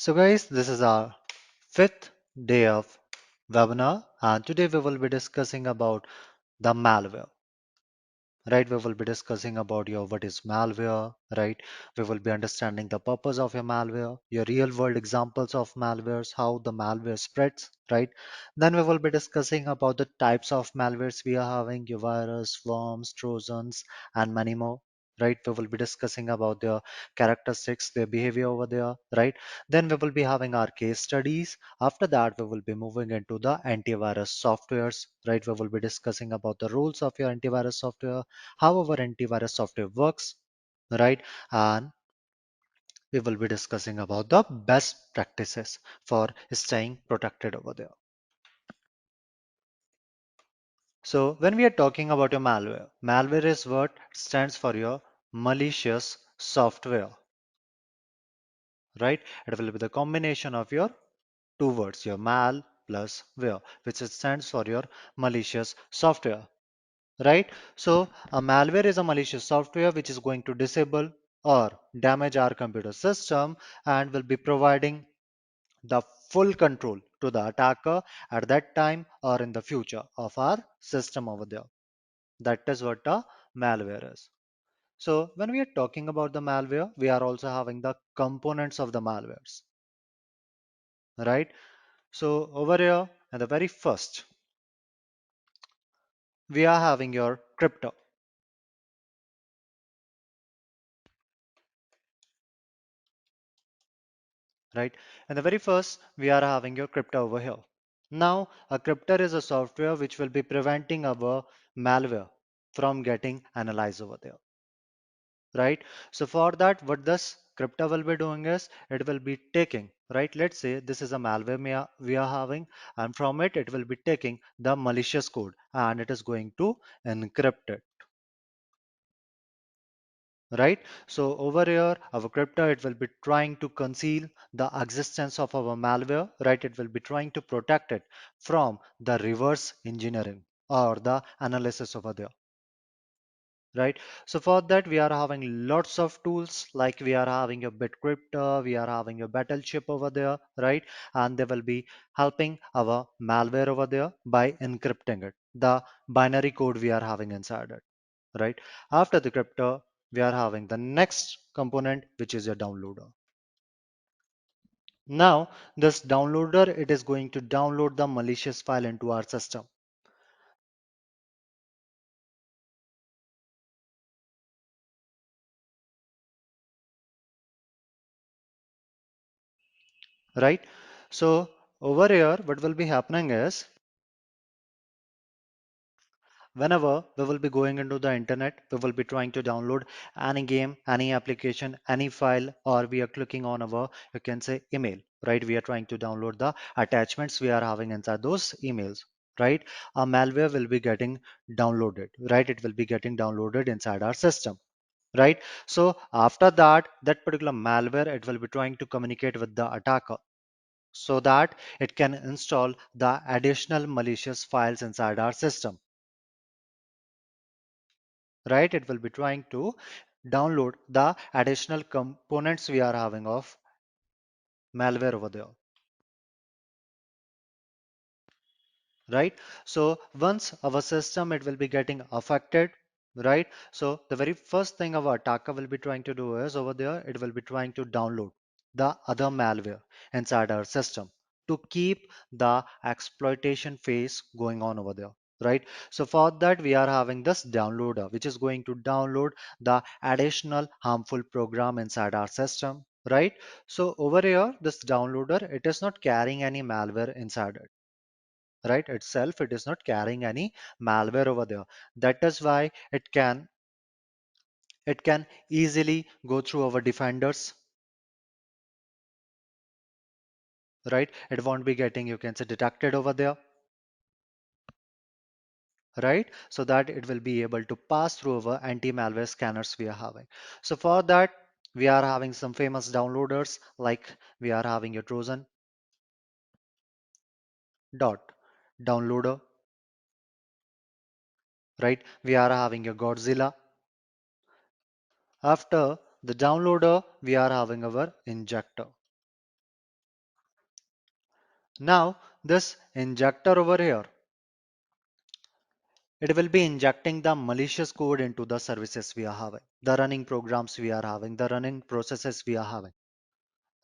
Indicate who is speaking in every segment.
Speaker 1: So guys, this is our fifth day of webinar, and today we will be discussing about the malware. Right, we will be discussing about your what is malware, right? We will be understanding the purpose of your malware, your real world examples of malwares, how the malware spreads, right? Then we will be discussing about the types of malwares we are having, your virus, worms, trojans, and many more. Right, we will be discussing about their characteristics, their behavior over there, right? Then we will be having our case studies. After that, we will be moving into the antivirus softwares, right? We will be discussing about the rules of your antivirus software, how our antivirus software works, right? And we will be discussing about the best practices for staying protected over there. So when we are talking about your malware, malware is what stands for your malicious software, right? It will be the combination of your two words, your mal plus ware, which stands for your malicious software, right? So a malware is a malicious software which is going to disable or damage our computer system and will be providing the full control to the attacker at that time or in the future of our system over there. That is what a malware is. So when we are talking about the malware, we are also having the components of the malwares, right? So over here, at the very first, we are having your crypto, right? And the very first, we are having your crypto over here. Now, a cryptor is a software which will be preventing our malware from getting analyzed over there, right? So for that, what this crypto will be doing is it will be taking, right? Let's say this is a malware we are having, and from it, it will be taking the malicious code and it is going to encrypt it, right? So over here, our crypto, it will be trying to conceal the existence of our malware, right? It will be trying to protect it from the reverse engineering or the analysis over there, right? So for that, we are having lots of tools like we are having a Bitcryptor, we are having a Battleship over there, right? And they will be helping our malware over there by encrypting it, the binary code we are having inside it, right? After the crypto, we are having the next component, which is your downloader. Now, this downloader, it is going to download the malicious file into our system, right? So over here, what will be happening is whenever we will be going into the internet, we will be trying to download any game, any application, any file, or we are clicking on our, you can say, email, right? We are trying to download the attachments we are having inside those emails, right? A malware will be getting downloaded, right? It will be getting downloaded inside our system, right? So after that, that particular malware, it will be trying to communicate with the attacker so that it can install the additional malicious files inside our system, right? It will be trying to download the additional components we are having of malware over there, right? So once our system, it will be getting affected, right? So the very first thing our attacker will be trying to do is over there, it will be trying to download the other malware inside our system to keep the exploitation phase going on over there, right? So for that, we are having this downloader, which is going to download the additional harmful program inside our system, right? So over here, this downloader, it is not carrying any malware inside it, right? Itself, it is not carrying any malware over there. That is why it can easily go through our defenders, right? It won't be getting, you can say, detected over there, right? So that it will be able to pass through our anti-malware scanners we are having. So for that, we are having some famous downloaders like we are having a Trojan dot downloader, right? We are having a Godzilla. After the downloader, we are having our injector. Now, this injector over here, it will be injecting the malicious code into the services we are having, the running programs we are having, the running processes we are having,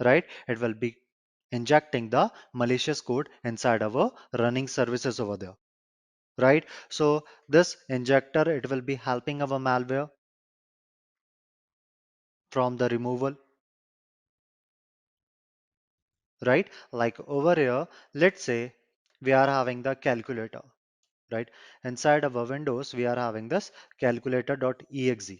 Speaker 1: right? It will be injecting the malicious code inside our running services over there, right? So this injector, it will be helping our malware from the removal, right? Like over here, let's say we are having the calculator, right? Inside our Windows, we are having this calculator.exe,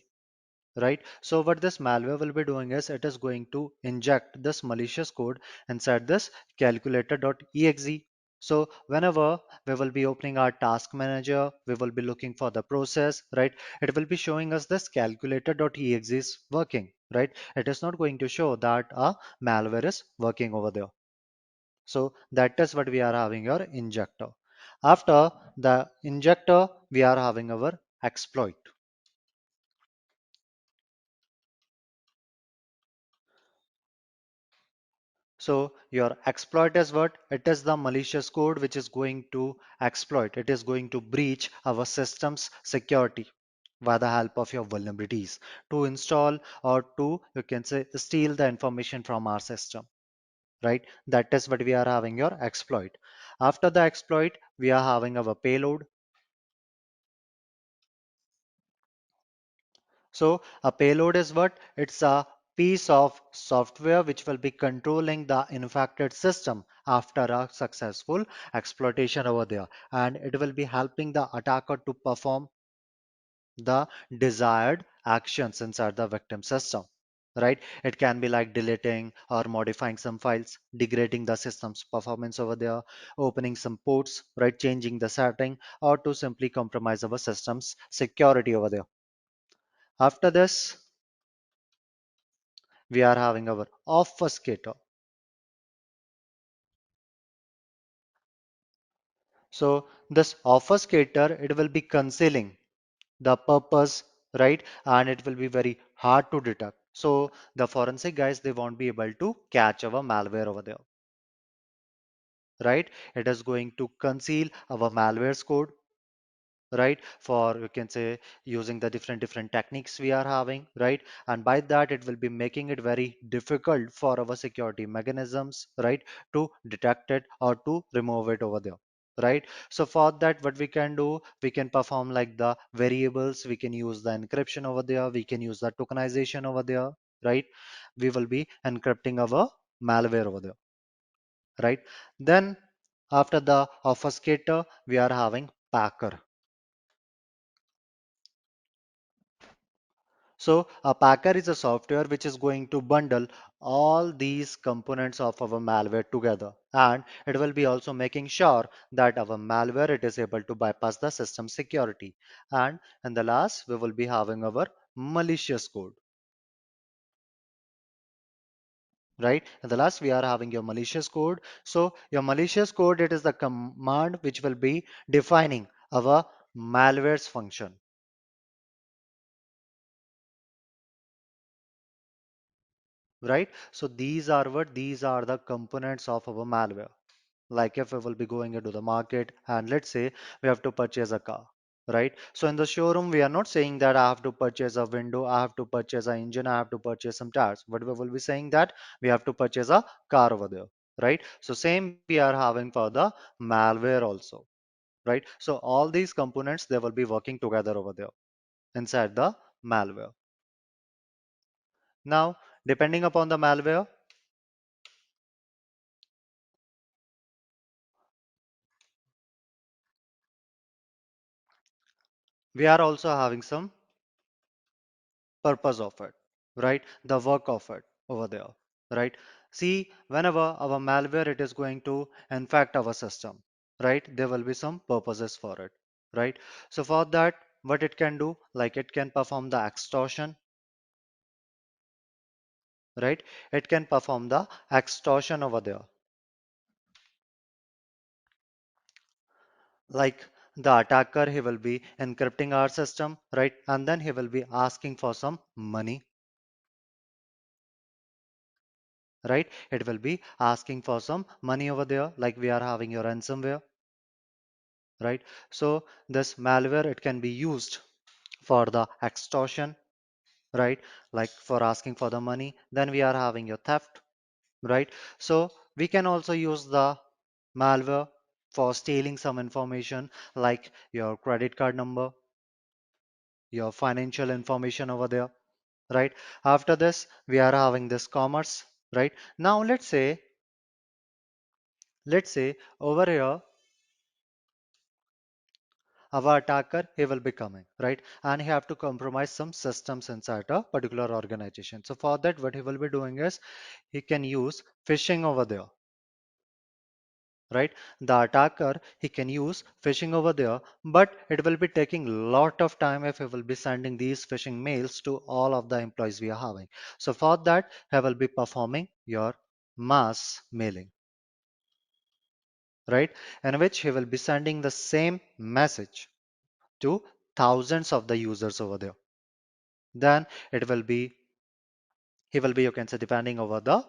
Speaker 1: right? So what this malware will be doing is it is going to inject this malicious code inside this calculator.exe. So whenever we will be opening our task manager, we will be looking for the process, right? It will be showing us this calculator.exe is working, right? It is not going to show that a malware is working over there. So that is what we are having our injector. After the injector, we are having our exploit. So your exploit is what? It is the malicious code which is going to exploit. It is going to breach our system's security by the help of your vulnerabilities to install or to, you can say, steal the information from our system, right? That is what we are having your exploit. After the exploit, we are having our payload. So a payload is what? It's a piece of software which will be controlling the infected system after a successful exploitation over there. And it will be helping the attacker to perform the desired actions inside the victim system. Right? It can be like deleting or modifying some files, degrading the system's performance over there, opening some ports, right? Changing the setting, or to simply compromise our system's security over there. After this, we are having our obfuscator. So this obfuscator, it will be concealing the purpose, right? And it will be very hard to detect. So the forensic guys, they won't be able to catch our malware over there, right? It is going to conceal our malware's code, right? For, you can say, using the different techniques we are having, right? And by that it will be making it very difficult for our security mechanisms, right, to detect it or to remove it over there, right? So for that, what we can do, we can perform like the variables, we can use the encryption over there, we can use the tokenization over there, right? We will be encrypting our malware over there, right? Then after the obfuscator, we are having packer. So a packer is a software which is going to bundle all these components of our malware together, and it will be also making sure that our malware it is able to bypass the system security. And in the last, we will be having our malicious code, right? In the last, we are having your malicious code. So your malicious code, it is the command which will be defining our malware's function. Right? So these are what? These are the components of our malware. Like if we will be going into the market and let's say we have to purchase a car, right? So in the showroom, we are not saying that I have to purchase a window, I have to purchase an engine, I have to purchase some tires, but we will be saying that we have to purchase a car over there, right? So same we are having for the malware also, right? So all these components, they will be working together over there inside the malware. Now, depending upon the malware, we are also having some purpose of it, right? The work of it over there, right? See, whenever our malware it is going to infect our system, right? There will be some purposes for it, right? So for that, what it can do, like it can perform the extortion, right? It can perform the extortion over there, like the attacker, he will be encrypting our system, right? And then he will be asking for some money, right? It will be asking for some money over there, like we are having your ransomware, right? So this malware, it can be used for the extortion, right? Like for asking for the money. Then we are having your theft, right? So we can also use the malware for stealing some information like your credit card number, your financial information over there, right? After this, we are having this commerce, right? Now let's say over here, our attacker, he will be coming, right? And he have to compromise some systems inside a particular organization. So for that, what he will be doing is he can use phishing over there, right? The attacker, he can use phishing over there, but it will be taking lot of time if he will be sending these phishing mails to all of the employees we are having. So for that, he will be performing your mass mailing, right? In which he will be sending the same message to thousands of the users over there. Then it will be, he will be, you can say, depending over the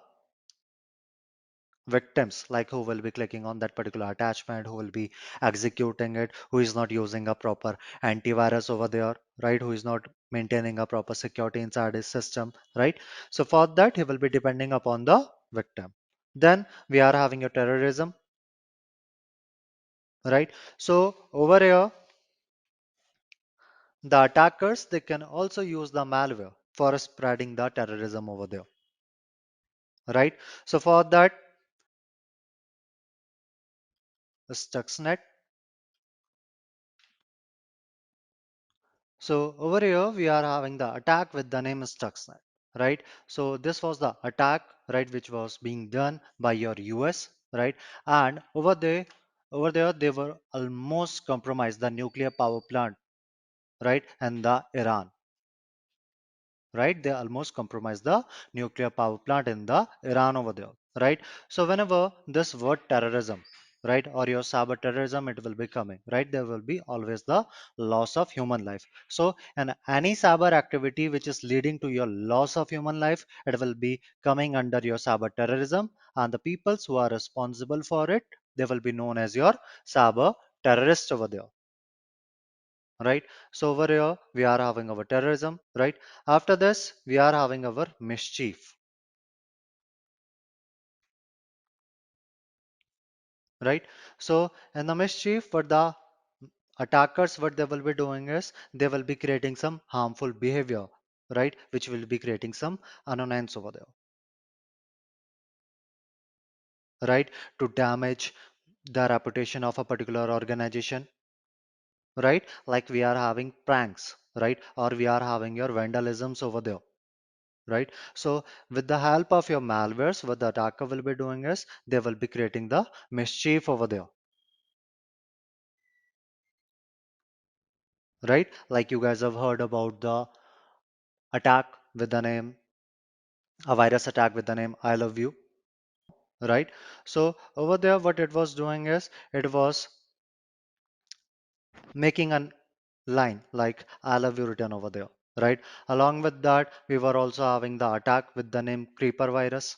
Speaker 1: victims, like who will be clicking on that particular attachment, who will be executing it, who is not using a proper antivirus over there, right? Who is not maintaining a proper security inside his system, right? So for that, he will be depending upon the victim. Then we are having a terrorism, right? So over here, the attackers, they can also use the malware for spreading the terrorism over there, right? So for that, Stuxnet. So over here we are having the attack with the name Stuxnet, right? So this was the attack, right, which was being done by your US, right? And over there they were almost compromised the nuclear power plant, right, and the Iran, right? They almost compromise the nuclear power plant in the Iran over there, right? So whenever this word terrorism, right, or your cyber terrorism, it will be coming, right? There will be always the loss of human life. So and any cyber activity which is leading to your loss of human life, it will be coming under your cyber terrorism, and the peoples who are responsible for it, they will be known as your cyber terrorists over there, right? So over here we are having our terrorism, right? After this we are having our mischief, right? So in the mischief, what the attackers, what they will be doing is they will be creating some harmful behavior, right, which will be creating some annoyance over there, right, to damage the reputation of a particular organization, right? Like we are having pranks, right, or we are having your vandalisms over there, right? So with the help of your malwares, what the attacker will be doing is they will be creating the mischief over there, right? Like you guys have heard about the attack with the name, a virus attack with the name I love you, right? So over there, what it was doing is it was making a line like I love you written over there, right? Along with that, we were also having the attack with the name creeper virus,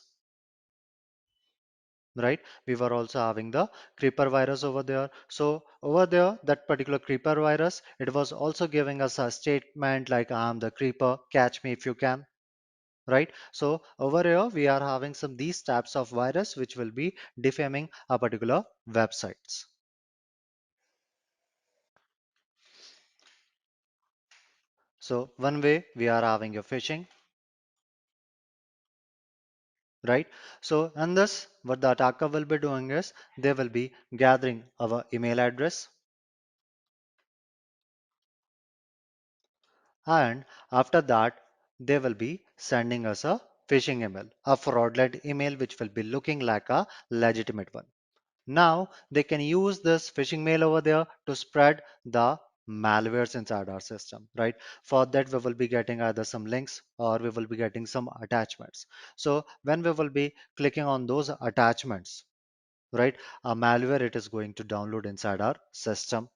Speaker 1: right? We were also having the creeper virus over there. So over there, that particular creeper virus, it was also giving us a statement like I'm the creeper, catch me if you can, right? So over here we are having some these types of virus which will be defaming a particular websites. So one way we are having your phishing, right? So in this, what the attacker will be doing is they will be gathering our email address, and after that they will be sending us a phishing email, a fraudulent email which will be looking like a legitimate one. Now they can use this phishing mail over there to spread the malwares inside our system, right? For that we will be getting either some links or we will be getting some attachments. So when we will be clicking on those attachments, right, a malware it is going to download inside our system,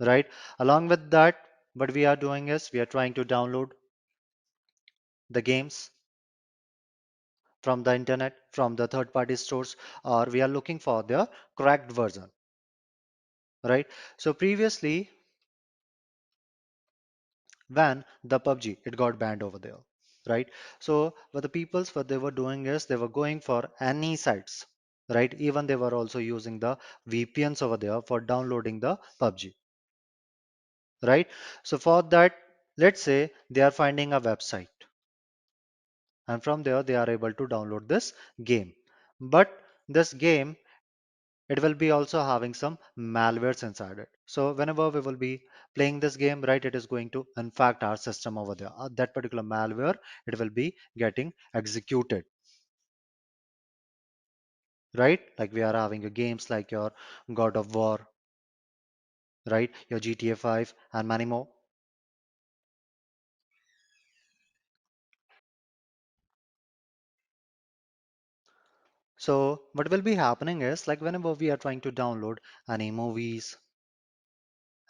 Speaker 1: right? Along with that, what we are doing is we are trying to download the games, from the internet, from the third party stores, or we are looking for the cracked version, right? So previously, when the PUBG, it got banned over there, right? So what the peoples, what they were doing is they were going for any sites, right? Even they were also using the VPNs over there for downloading the PUBG, right? So for that, let's say they are finding a website, and from there they are able to download this game. But this game, it will be also having some malwares inside it. So whenever we will be playing this game, right, it is going to infect our system over there. That particular malware, it will be getting executed, right? Like we are having a games like your God of War, right, your GTA 5 and many more. So what will be happening is like whenever we are trying to download any movies,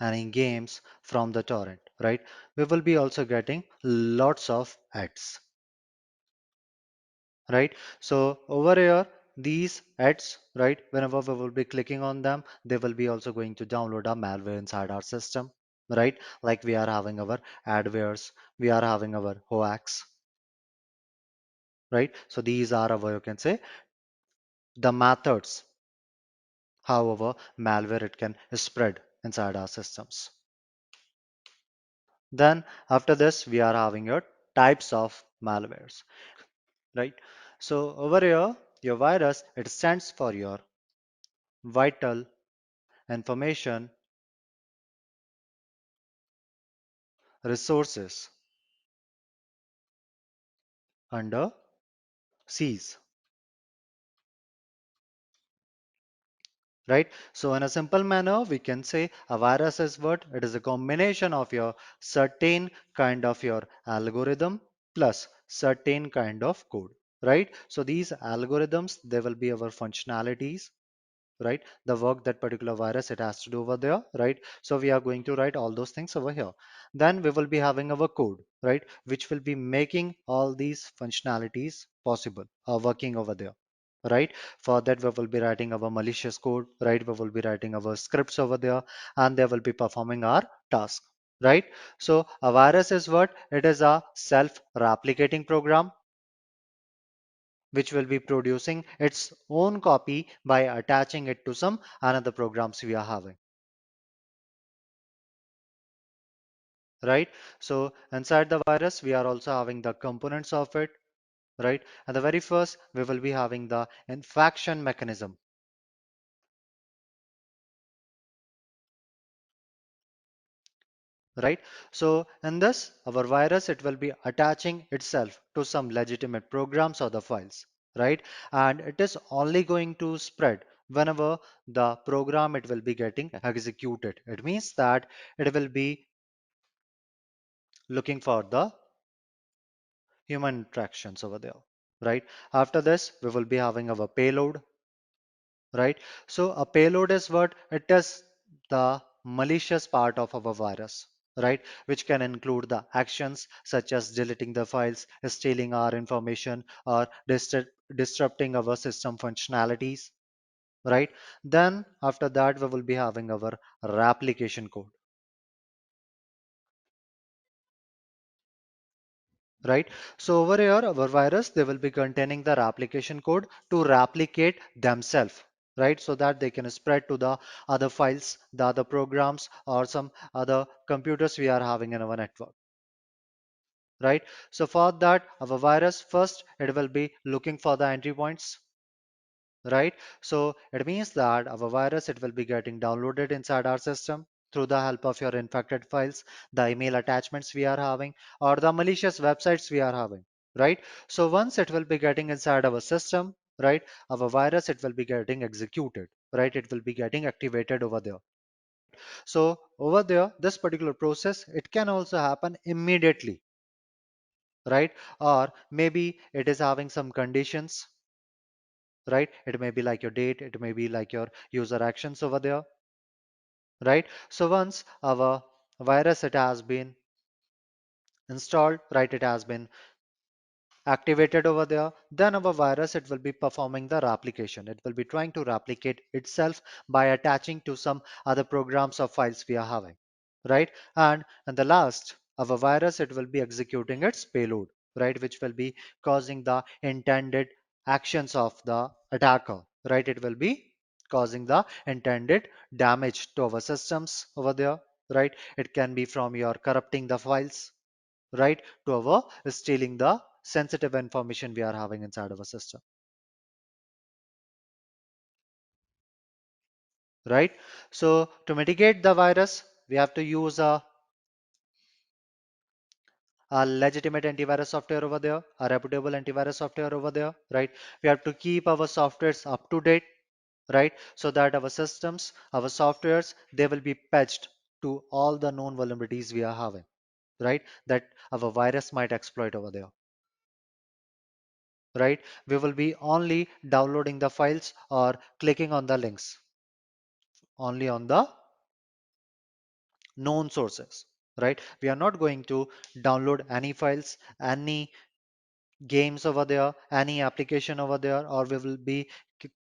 Speaker 1: any games from the torrent, right, we will be also getting lots of ads, right? So over here, these ads, right, whenever we will be clicking on them, they will be also going to download a malware inside our system, right? Like we are having our adwares, we are having our hoax, right? So these are our, you can say, the methods, however, malware it can spread inside our systems. Then after this, we are having your types of malwares, right? So over here, your virus, it stands for your vital information resources under seas, right? So in a simple manner, we can say a virus is what? It is a combination of your certain kind of your algorithm plus certain kind of code, right? So these algorithms, they will be our functionalities, right? The work that particular virus it has to do over there, right? So we are going to write all those things over here. Then we will be having our code, right, which will be making all these functionalities possible or working over there, right? For that we will be writing our malicious code, right? We will be writing our scripts over there, and they will be performing our task, right? So a virus is what? It is a self-replicating program which will be producing its own copy by attaching it to some another programs we are having, right? So inside the virus we are also having the components of it, right? And the very first we will be having the infection mechanism, right? So in this our virus it will be attaching itself to some legitimate programs or the files, right? And it is only going to spread whenever the program it will be getting executed. It means that it will be looking for the human interactions over there, right? After this, we will be having our payload, right? So a payload is what? It is the malicious part of our virus, right? Which can include the actions such as deleting the files, stealing our information, or disrupting our system functionalities, right? Then after that, we will be having our replication code, right? So over here, our virus, they will be containing the replication code to replicate themselves, right? So that they can spread to the other files, the other programs, or some other computers we are having in our network, right? So for that, our virus first, it will be looking for the entry points, right? So it means that our virus, it will be getting downloaded inside our system through the help of your infected files, the email attachments we are having, or the malicious websites we are having, right? So once it will be getting inside our system, right, our virus, it will be getting executed, right? It will be getting activated over there. So over there, this particular process, it can also happen immediately, right? Or maybe it is having some conditions, right? It may be like your date, it may be like your user actions over there, right? So once our virus it has been installed, right? It has been activated over there, then our virus, it will be performing the replication. It will be trying to replicate itself by attaching to some other programs or files we are having, right? And the last, our virus, it will be executing its payload, right, which will be causing the intended actions of the attacker, right? It will be causing the intended damage to our systems over there, right? It can be from your corrupting the files, right, to our stealing the sensitive information we are having inside of a system, right? So to mitigate the virus, we have to use a legitimate antivirus software over there, a reputable antivirus software over there, right? We have to keep our softwares up to date, right? So that our systems, our softwares, they will be patched to all the known vulnerabilities we are having, right? That our virus might exploit over there, right? We will be only downloading the files or clicking on the links only on the known sources, right? We are not going to download any files, any games over there, any application over there, or we will be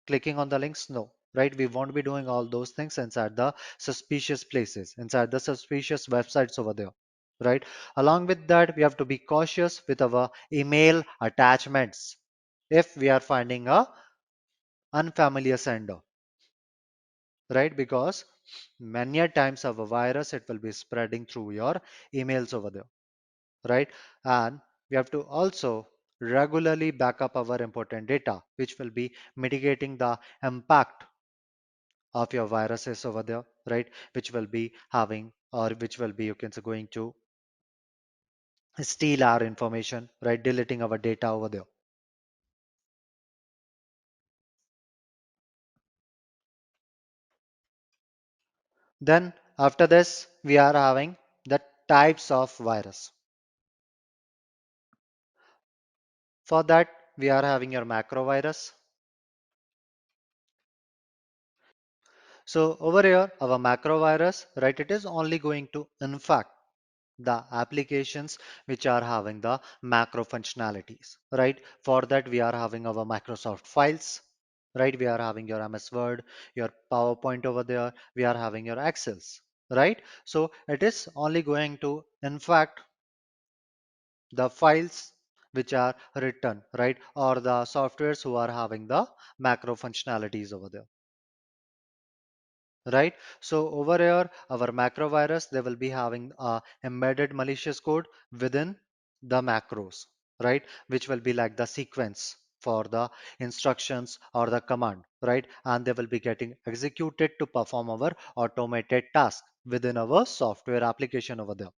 Speaker 1: clicking on the links. No, right? We won't be doing all those things inside the suspicious places, inside the suspicious websites over there, right? Along with that, we have to be cautious with our email attachments if we are finding a unfamiliar sender, right? Because many a times of a virus, it will be spreading through your emails over there, right? And we have to also regularly back up our important data, which will be mitigating the impact of your viruses over there, right? Which will be having, or which will be, you can say, going to steal our information, right? Deleting our data over there. Then after this, we are having the types of virus. For that, we are having your macro virus. So over here, our macro virus, right, it is only going to infect the applications which are having the macro functionalities, right? For that, we are having our Microsoft files, right? We are having your MS Word, your PowerPoint over there. We are having your Excels, right? So it is only going to infect the files which are written, right? Or the softwares who are having the macro functionalities over there, right? So over here, our macro virus, they will be having embedded malicious code within the macros, right? Which will be like the sequence for the instructions or the command, right? And they will be getting executed to perform our automated task within our software application over there,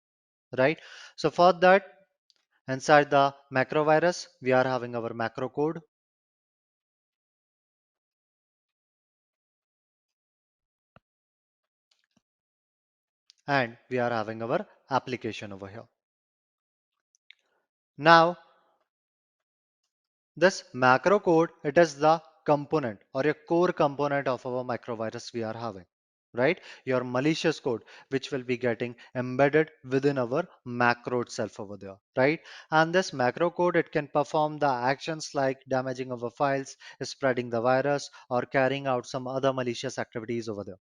Speaker 1: right? So for that, inside the macro virus, we are having our macro code, and we are having our application over here. Now, this macro code, it is the component or a core component of our microvirus we are having, right? Your malicious code, which will be getting embedded within our macro itself over there, right? And this macro code, it can perform the actions like damaging our files, spreading the virus, or carrying out some other malicious activities over there.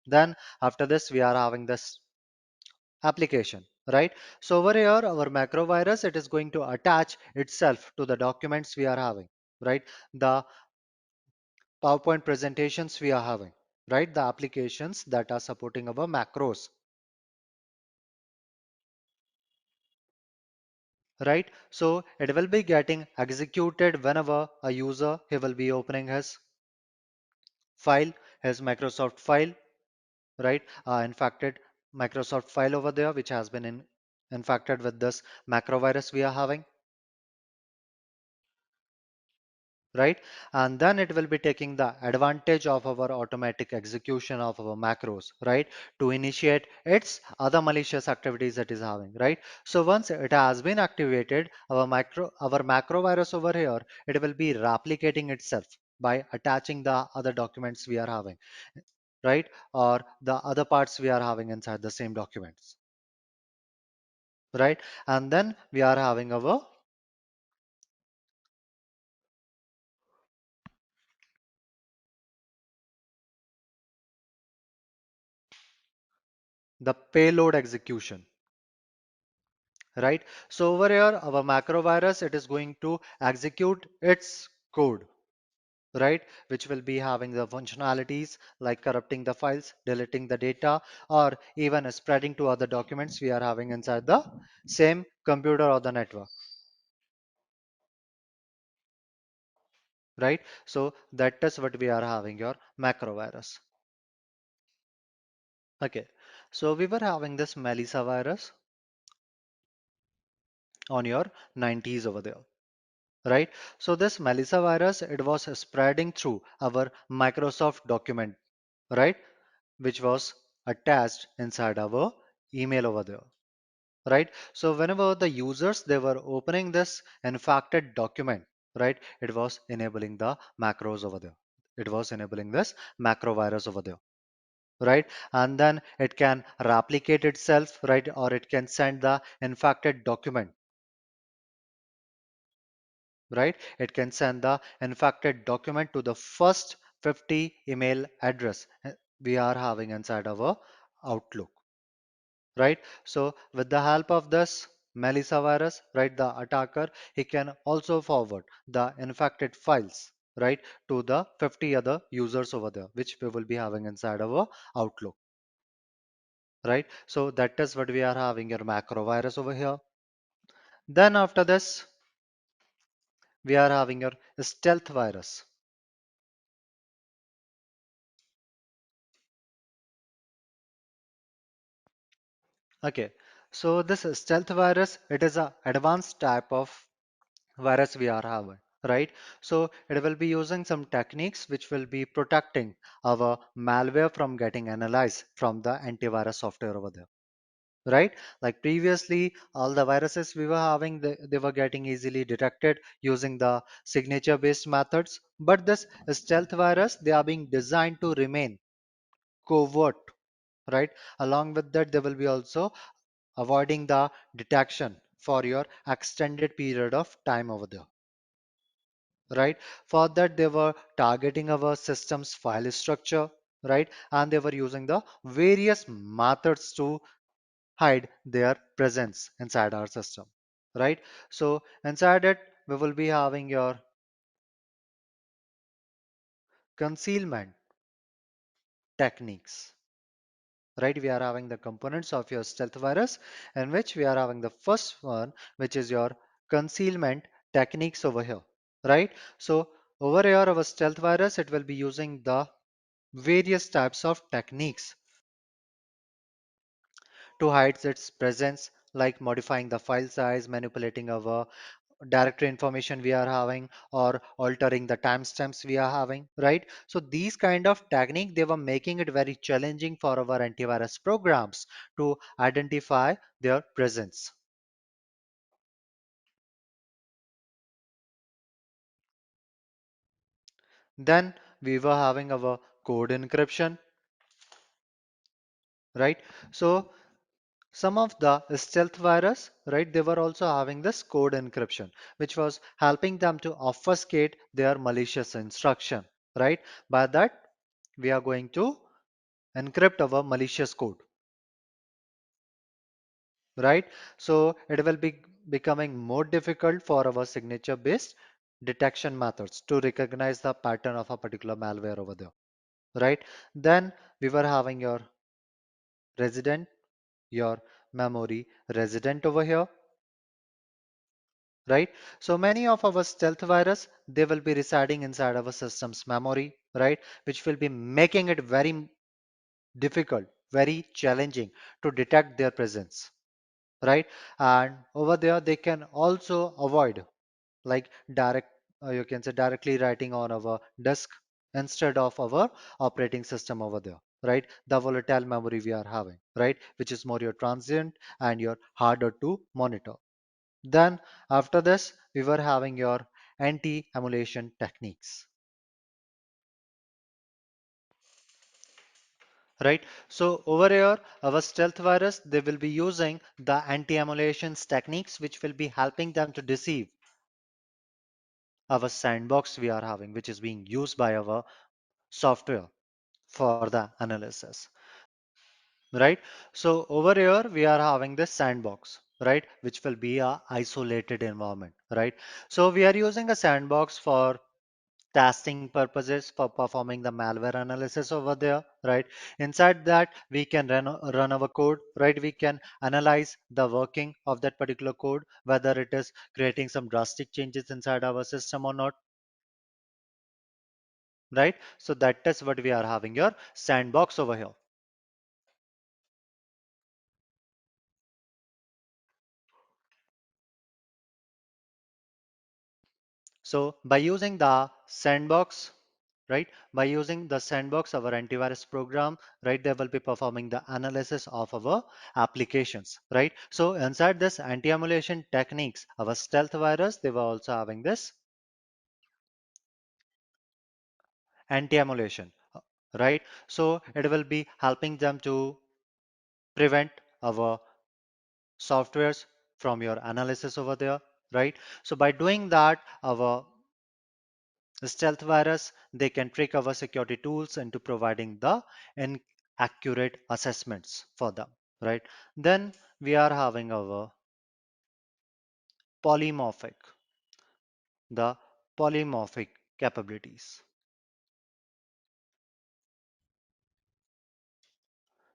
Speaker 1: Then after this, we are having this application, right? So over here, our macro virus, it is going to attach itself to the documents we are having, right? The PowerPoint presentations we are having, right? The applications that are supporting our macros, right? So it will be getting executed whenever a user, he will be opening his file, his Microsoft file, right? Infected Microsoft file over there, which has been infected with this macro virus we are having, right? And then it will be taking the advantage of our automatic execution of our macros, right? To initiate its other malicious activities that is having, right? So once it has been activated, our macro virus over here, it will be replicating itself by attaching the other documents we are having, right? Or the other parts we are having inside the same documents, right? And then we are having our the payload execution, right? So over here, our macro virus, it is going to execute its code, right? Which will be having the functionalities like corrupting the files, deleting the data, or even spreading to other documents we are having inside the same computer or the network, right? So that is what we are having your macro virus. Okay, so we were having this Melissa virus on your 90s over there, right? So this Melissa virus, it was spreading through our Microsoft document, right? Which was attached inside our email over there, right? So whenever the users, they were opening this infected document, right? It was enabling the macros over there. It was enabling this macro virus over there, right? And then it can replicate itself, right? Or it can send the infected document, right? It can send the infected document to the first 50 email address we are having inside our Outlook, right? So with the help of this Melissa virus, right, the attacker, he can also forward the infected files, right, to the 50 other users over there, which we will be having inside our Outlook, right? So that is what we are having your macro virus over here. Then after this, we are having your stealth virus. Okay, so this stealth virus, it is a advanced type of virus we are having, right? So it will be using some techniques which will be protecting our malware from getting analyzed from the antivirus software over there, right? Like previously, all the viruses we were having, they were getting easily detected using the signature based methods. But this stealth virus, they are being designed to remain covert, right? Along with that, they will be also avoiding the detection for your extended period of time over there, right? For that, they were targeting our system's file structure, right? And they were using the various methods to hide their presence inside our system, right? So inside it, we will be having your concealment techniques, right? We are having the components of your stealth virus, in which we are having the first one, which is your concealment techniques over here, right? So over here, our stealth virus, it will be using the various types of techniques to hide its presence, like modifying the file size, manipulating our directory information we are having, or altering the timestamps we are having, right? So these kind of technique, they were making it very challenging for our antivirus programs to identify their presence. Then we were having our code encryption, right? So some of the stealth virus, right, they were also having this code encryption, which was helping them to obfuscate their malicious instruction, right? By that, we are going to encrypt our malicious code, right? So it will be becoming more difficult for our signature based detection methods to recognize the pattern of a particular malware over there, right? Then we were having your resident, your memory resident over here, right? So many of our stealth virus, they will be residing inside our system's memory, right? Which will be making it very difficult, very challenging to detect their presence, right? And over there, they can also avoid like direct, you can say directly writing on our disk instead of our operating system over there, right? The volatile memory we are having, right? Which is more your transient and your harder to monitor. Then after this, we were having your anti-emulation techniques, right? So over here, our stealth virus, they will be using the anti-emulations techniques, which will be helping them to deceive our sandbox we are having, which is being used by our software for the analysis. right? So over here we are having this sandbox, right, which will be a isolated environment, right? So we are using a sandbox for testing purposes, for performing the malware analysis over there, right? Inside that we can run our code, right? We can analyze the working of that particular code, whether it is creating some drastic changes inside our system or not, right? So that is what we are having your sandbox over here. So by using the sandbox, right? By using the sandbox, our antivirus program, right, they will be performing the analysis of our applications, right? So inside this anti-emulation techniques, our stealth virus, they were also having this anti-emulation, right? So it will be helping them to prevent our softwares from your analysis over there, right? So by doing that, our stealth virus, they can trick our security tools into providing the inaccurate assessments for them, right? Then we are having our polymorphic, the polymorphic capabilities.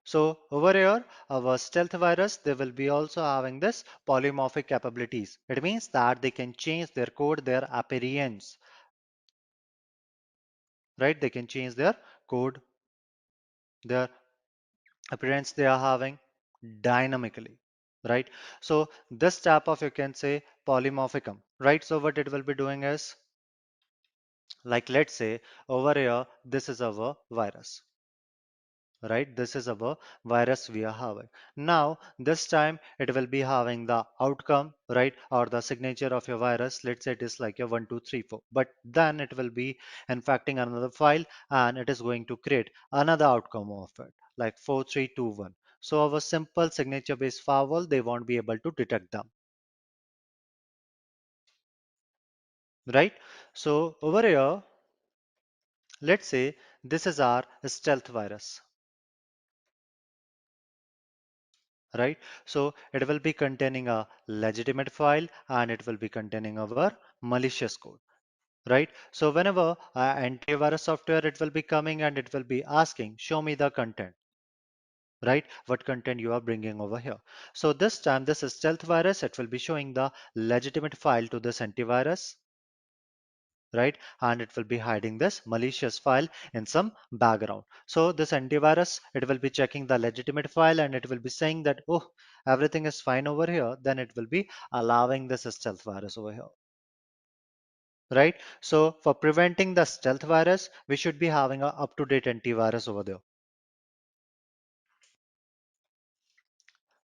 Speaker 1: So over here, our stealth virus, they will be also having this polymorphic capabilities. It means that they can change their code, their appearance, right? They can change their code, their appearance they are having dynamically, right? So this type of, you can say, polymorphicum, right? So what it will be doing is, like, let's say over here this is our virus, right? This is our virus we are having. Now this time it will be having the outcome, right, or the signature of your virus. Let's say it is like a 1234, but then it will be infecting another file and it is going to create another outcome of it, like 4321. So our simple signature based firewall, they won't be able to detect them, right? So over here, let's say this is our stealth virus, right? So it will be containing a legitimate file and it will be containing our malicious code, right? So whenever antivirus software, it will be coming and it will be asking, show me the content, right? What content you are bringing over here. So this time, this is stealth virus. It will be showing the legitimate file to this antivirus, right? And it will be hiding this malicious file in some background. So this antivirus, it will be checking the legitimate file and it will be saying that, oh, everything is fine over here. Then it will be allowing this stealth virus over here, right? So for preventing the stealth virus, we should be having a up-to-date antivirus over there.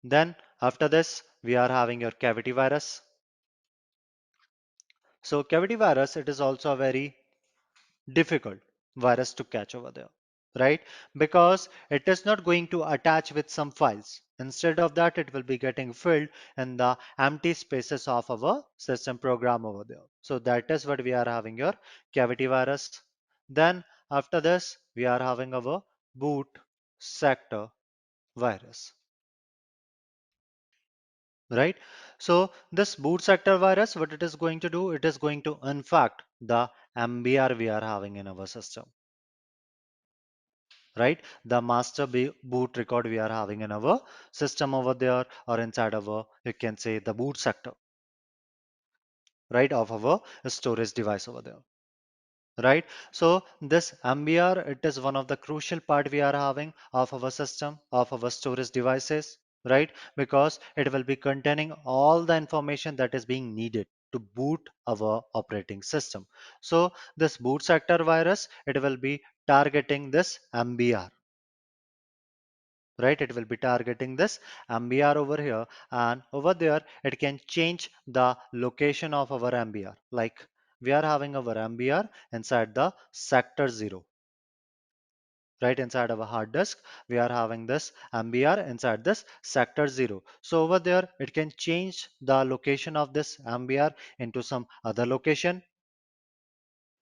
Speaker 1: Then after this, we are having your cavity virus. So cavity virus, it is also a very difficult virus to catch over there, right? Because it is not going to attach with some files. Instead of that, it will be getting filled in the empty spaces of our system program over there. So that is what we are having your cavity virus. Then after this, we are having our boot sector virus, right? So this boot sector virus, what it is going to do, it is going to infect the MBR we are having in our system, right? The boot record we are having in our system over there, or inside our, you can say, the boot sector, right, of our storage device over there, right? So this MBR, it is one of the crucial part we are having of our system, of our storage devices, right? Because it will be containing all the information that is being needed to boot our operating system. So this boot sector virus, it will be targeting this MBR, right? It will be targeting this MBR over here, and over there it can change the location of our MBR. Like we are having our MBR inside the sector 0, right? Inside our hard disk we are having this MBR inside this sector 0. So over there it can change the location of this MBR into some other location,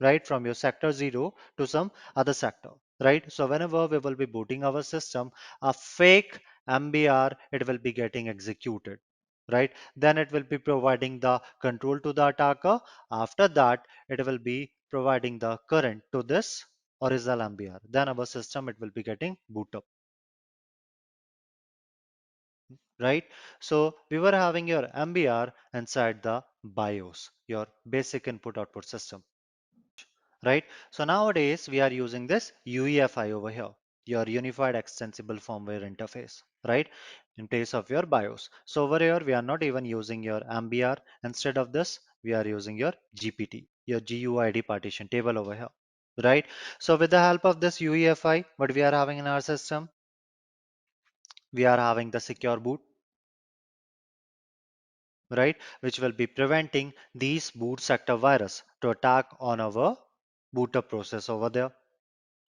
Speaker 1: right, from your sector 0 to some other sector. right? So whenever we will be booting our system, a fake MBR, it will be getting executed, right? Then it will be providing the control to the attacker. After that, it will be providing the current to this original MBR. Then our system, it will be getting boot up, right? So we were having your MBR inside the BIOS, your basic input output system, right? So nowadays we are using this UEFI over here, your Unified Extensible Firmware Interface, right? In place of your BIOS. So over here we are not even using your MBR. Instead of this, we are using your GPT, your GUID partition table over here, right? So with the help of this UEFI, what we are having in our system, we are having the secure boot, right? Which will be preventing these boot sector virus to attack on our boot up process over there,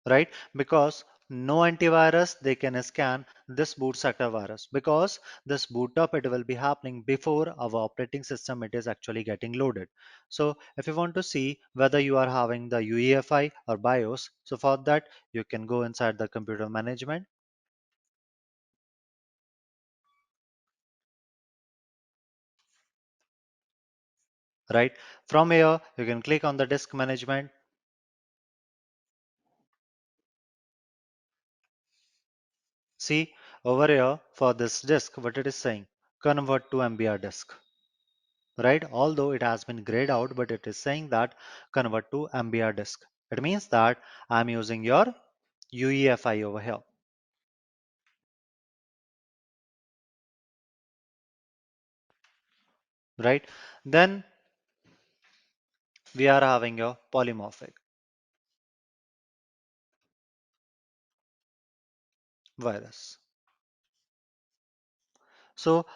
Speaker 1: right? Because no antivirus they can scan this boot sector virus, because this boot up it will be happening before our operating system it is actually getting loaded. So if you want to see whether you are having the UEFI or BIOS, so for that you can go inside the computer management, right? From here you can click on the disk management. See over here for this disk, what it is saying, convert to MBR disk, right? Although it has been grayed out, but it is saying that convert to MBR disk. It means that I'm using your UEFI over here, right? Then we are having your polymorphic virus. So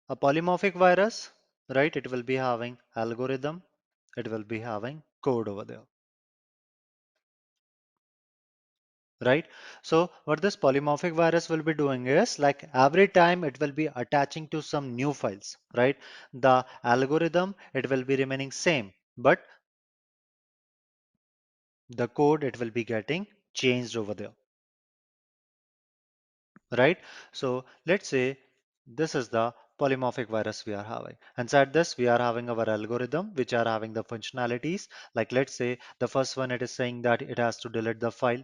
Speaker 1: a polymorphic virus, right? It will be having algorithm, it will be having code over there, right? So what this polymorphic virus will be doing is like every time it will be attaching to some new files, right? The algorithm, it will be remaining same, but the code, it will be getting changed over there, right? So let's say this is the polymorphic virus we are having. Inside this, we are having our algorithm, which are having the functionalities. Like let's say the first one, it is saying that it has to delete the file,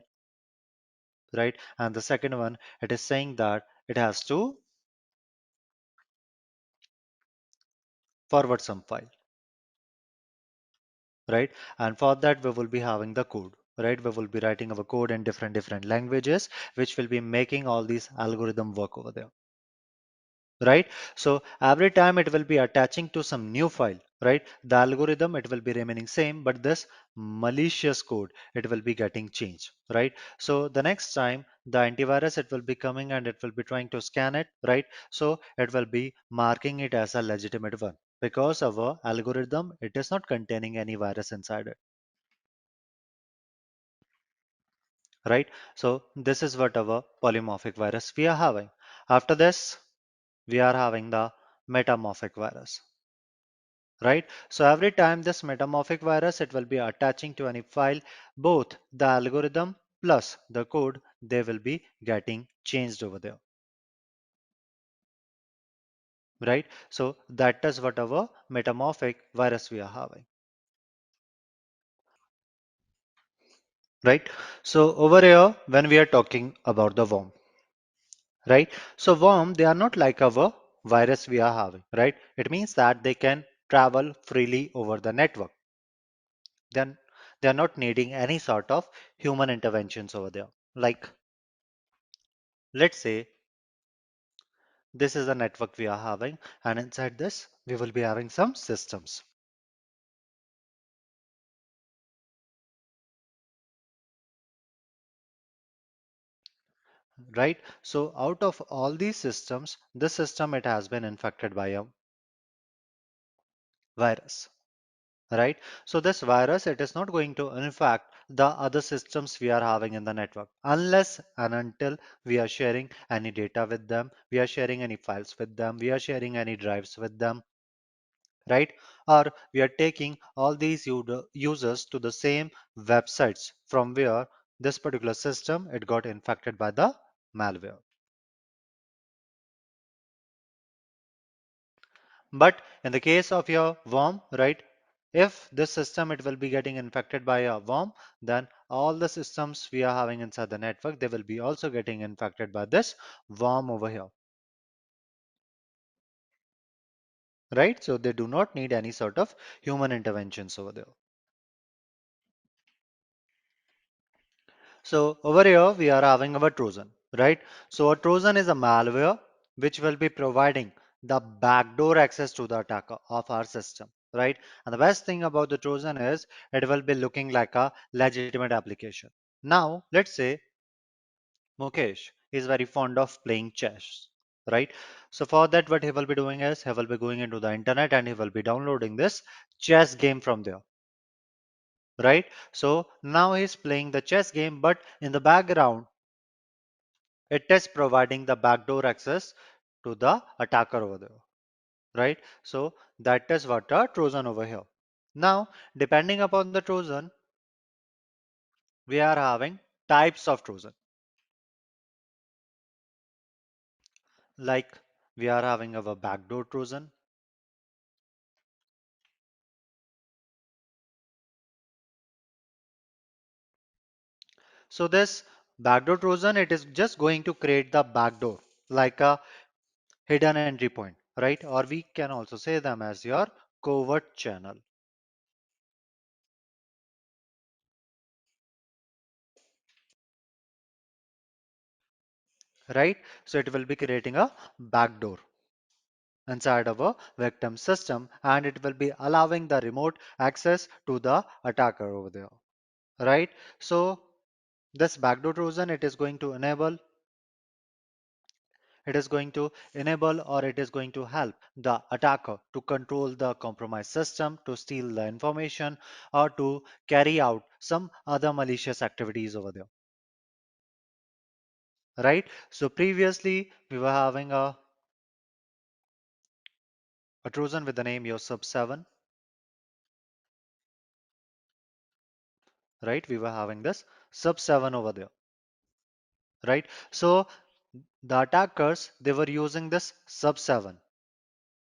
Speaker 1: right? And the second one, it is saying that it has to forward some file, right? And for that, we will be having the code, right? We will be writing our code in different languages, which will be making all these algorithm work over there, right? So every time it will be attaching to some new file, right? The algorithm, it will be remaining same, but this malicious code, it will be getting changed, right? So the next time the antivirus, it will be coming and it will be trying to scan it, right? So it will be marking it as a legitimate one, because our algorithm, it is not containing any virus inside it, right? So this is what our polymorphic virus we are having. After this, we are having the metamorphic virus, right? So every time this metamorphic virus, it will be attaching to any file, both the algorithm plus the code, they will be getting changed over there, right? So that is what our metamorphic virus we are having, right? So over here, when we are talking about the worm, right? So worm, they are not like our virus we are having, right? It means that they can travel freely over the network. Then they are not needing any sort of human interventions over there. Like let's say this is a network we are having, and inside this we will be having some systems, right? So out of all these systems, this system, it has been infected by a virus, right? So this virus, it is not going to infect the other systems we are having in the network, unless and until we are sharing any data with them, we are sharing any files with them, we are sharing any drives with them, right? Or we are taking all these users to the same websites from where this particular system, it got infected by the malware. But in the case of your worm, right, if this system it will be getting infected by a worm, then all the systems we are having inside the network, they will be also getting infected by this worm over here, right? So they do not need any sort of human interventions over there. So over here we are having our Trojan, right? So a Trojan is a malware which will be providing the backdoor access to the attacker of our system, right? And the best thing about the Trojan is it will be looking like a legitimate application. Now let's say Mukesh is very fond of playing chess, right? So for that, what he will be doing is he will be going into the internet and he will be downloading this chess game from there, right? So now he's playing the chess game, but in the background, it is providing the backdoor access to the attacker over there, right? So that is what a Trojan over here. Now, depending upon the Trojan, we are having types of Trojan. Like we are having our backdoor Trojan. So this backdoor Trojan, it is just going to create the backdoor like a hidden entry point, right? Or we can also say them as your covert channel, right? So it will be creating a backdoor inside of a victim system and it will be allowing the remote access to the attacker over there, right? So this backdoor Trojan, it is going to enable or it is going to help the attacker to control the compromised system, to steal the information, or to carry out some other malicious activities over there, right? So previously we were having a Trojan with the name your sub 7, right? We were having this sub 7 over there, right? So the attackers, they were using this sub 7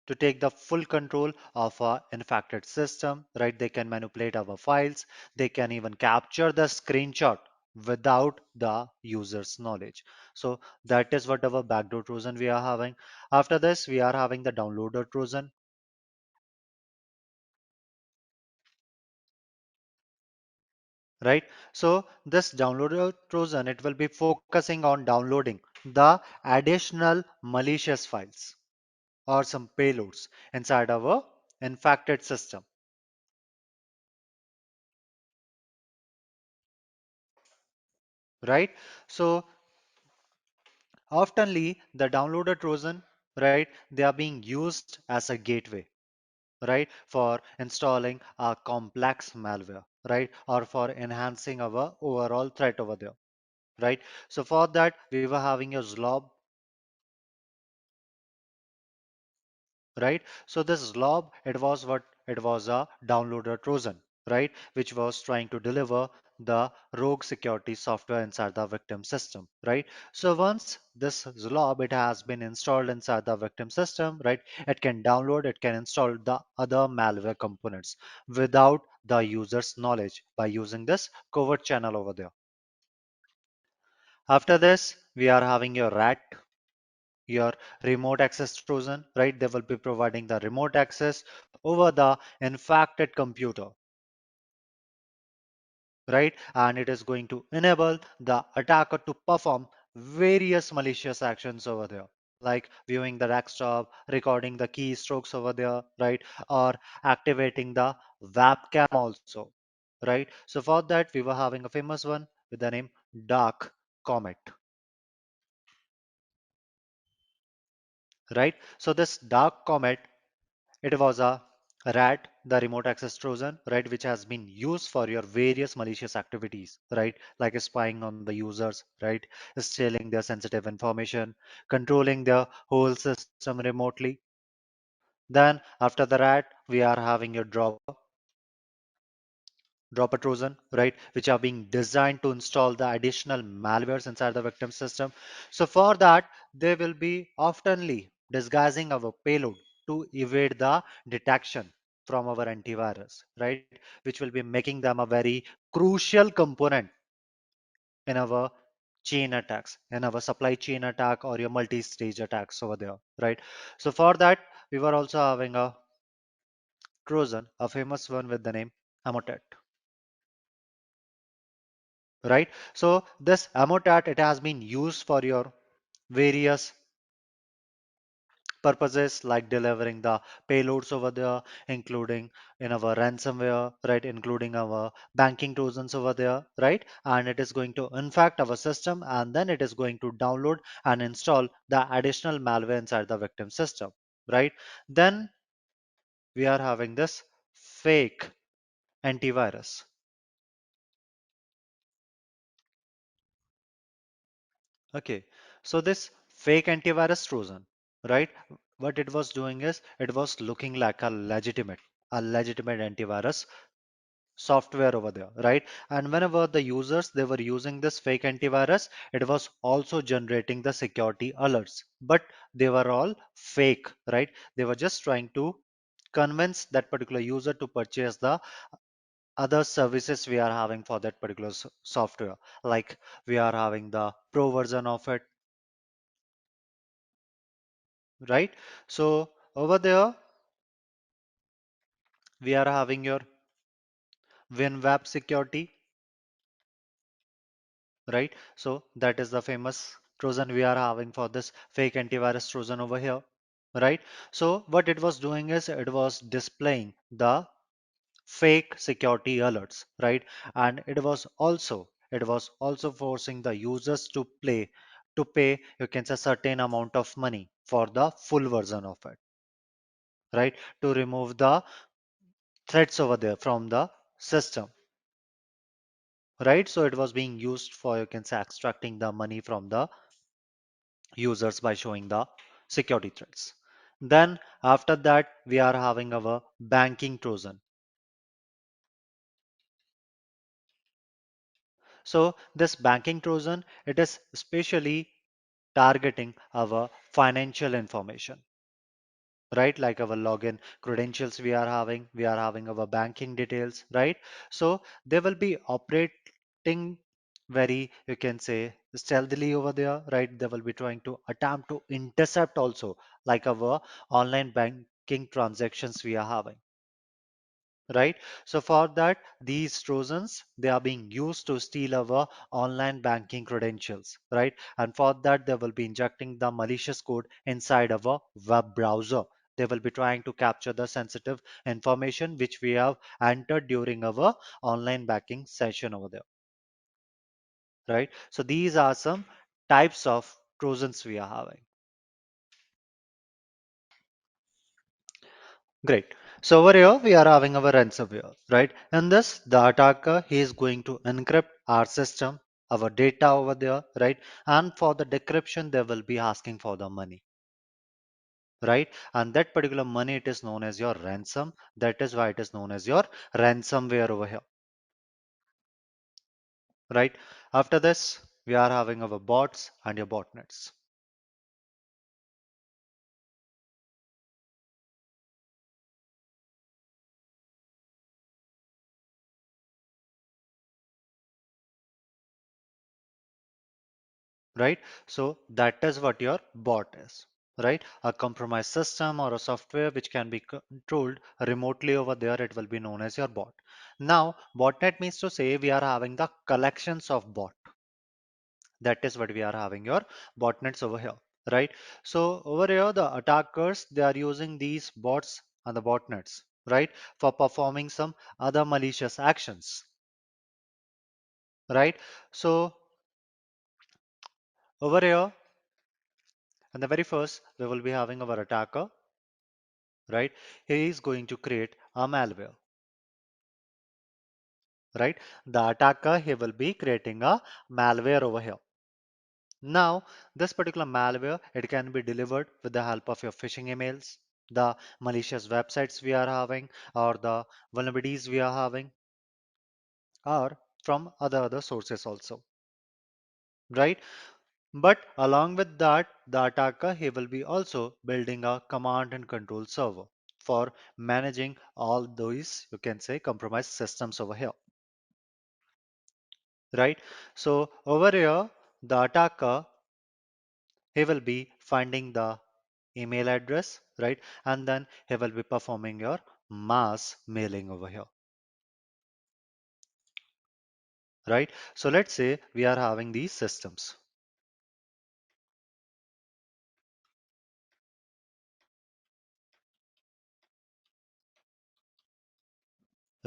Speaker 1: to take the full control of our infected system, right? They can manipulate our files. They can even capture the screenshot without the user's knowledge. So that is what our backdoor Trojan we are having. After this, we are having the downloader Trojan, right? So this downloader Trojan, it will be focusing on downloading the additional malicious files or some payloads inside our infected system, right? So oftenly, the downloader Trojan, right, they are being used as a gateway, right, for installing a complex malware, right, or for enhancing our overall threat over there, right? So for that, we were having a ZLOB, right? So this blob, it was a downloader Trojan, right? Which was trying to deliver the rogue security software inside the victim system, right? So once this blob it has been installed inside the victim system, right? It can download, it can install the other malware components without the user's knowledge by using this covert channel over there. After this, we are having your rat, your remote access Trojan, right? They will be providing the remote access over the infected computer, right? And it is going to enable the attacker to perform various malicious actions over there, like viewing the desktop, recording the keystrokes over there, right? Or activating the webcam also, right? So for that, we were having a famous one with the name Dark Comet, right? So this Dark Comet, it was a rat, the remote access Trojan, right, which has been used for your various malicious activities, right, like spying on the users, right, stealing their sensitive information, controlling their whole system remotely. Then after the rat, we are having your dropper, drop a Trojan, right, which are being designed to install the additional malwares inside the victim system. So for that, they will be oftenly disguising our payload to evade the detection from our antivirus, right, which will be making them a very crucial component in our chain attacks, in our supply chain attack or your multi-stage attacks over there, right? So for that, we were also having a Trojan, a famous one with the name Amotet, right? So this Amotet, it has been used for your various purposes like delivering the payloads over there, including in our ransomware, right? Including our banking trojans over there, right? And it is going to infect our system and then it is going to download and install the additional malware inside the victim system, right? Then we are having this fake antivirus. Okay, so this fake antivirus Trojan, right? What it was doing is it was looking like a legitimate antivirus software over there, right? And whenever the users they were using this fake antivirus, it was also generating the security alerts, but they were all fake, right? They were just trying to convince that particular user to purchase the other services we are having for that particular software, like we are having the pro version of it, right? So over there we are having your WinWeb security, right? So that is the famous Trojan we are having for this fake antivirus Trojan over here, right? So what it was doing is it was displaying the fake security alerts, right? And it was also forcing the users to pay, you can say, certain amount of money for the full version of it, right? To remove the threats over there from the system, right? So it was being used for, you can say, extracting the money from the users by showing the security threats. Then after that, we are having our banking Trojan. So this banking Trojan, it is especially targeting our financial information, right? Like our login credentials we are having our banking details, right? So they will be operating very, you can say, stealthily over there, right? They will be trying to attempt to intercept also like our online banking transactions we are having, right? So for that, these trojans they are being used to steal our online banking credentials, right? And for that, they will be injecting the malicious code inside our web browser. They will be trying to capture the sensitive information which we have entered during our online banking session over there, right? So these are some types of trojans we are having. Great. So over here we are having our ransomware, right? And this the attacker he is going to encrypt our system, our data over there, right? And for the decryption they will be asking for the money, right? And that particular money it is known as your ransom. That is why it is known as your ransomware over here, right? After this we are having our bots and your botnets. Right? So that is what your bot is, right? A compromised system or a software which can be controlled remotely over there, it will be known as your bot. Now, botnet means to say we are having the collections of bot. That is what we are having your botnets over here, right? So over here, the attackers, they are using these bots and the botnets, right? For performing some other malicious actions, right? So over here, and the very first, we will be having our attacker, right? He is going to create a malware, right? The attacker, he will be creating a malware over here. Now, this particular malware, it can be delivered with the help of your phishing emails, the malicious websites we are having, or the vulnerabilities we are having, or from other sources also, right? But along with that, the attacker he will be also building a command and control server for managing all those you can say compromised systems over here, right? So over here, the attacker he will be finding the email address, right? And then he will be performing your mass mailing over here, right? So let's say we are having these systems,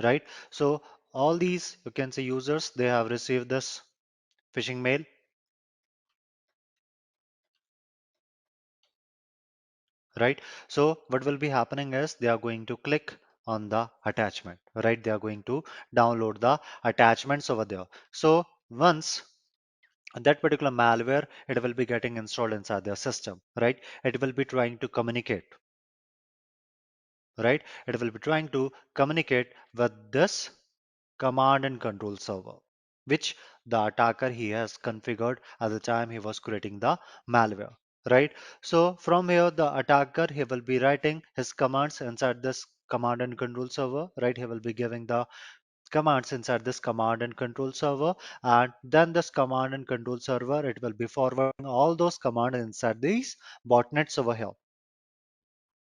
Speaker 1: right? So all these you can say users they have received this phishing mail, right? So what will be happening is they are going to click on the attachment, right? They are going to download the attachments over there. So once that particular malware, it will be getting installed inside their system, right? It will be trying to communicate, right? It will be trying to communicate with this command and control server, which the attacker he has configured at the time he was creating the malware, right? So from here, the attacker he will be writing his commands inside this command and control server, right? He will be giving the commands inside this command and control server, and then this command and control server it will be forwarding all those commands inside these botnets over here,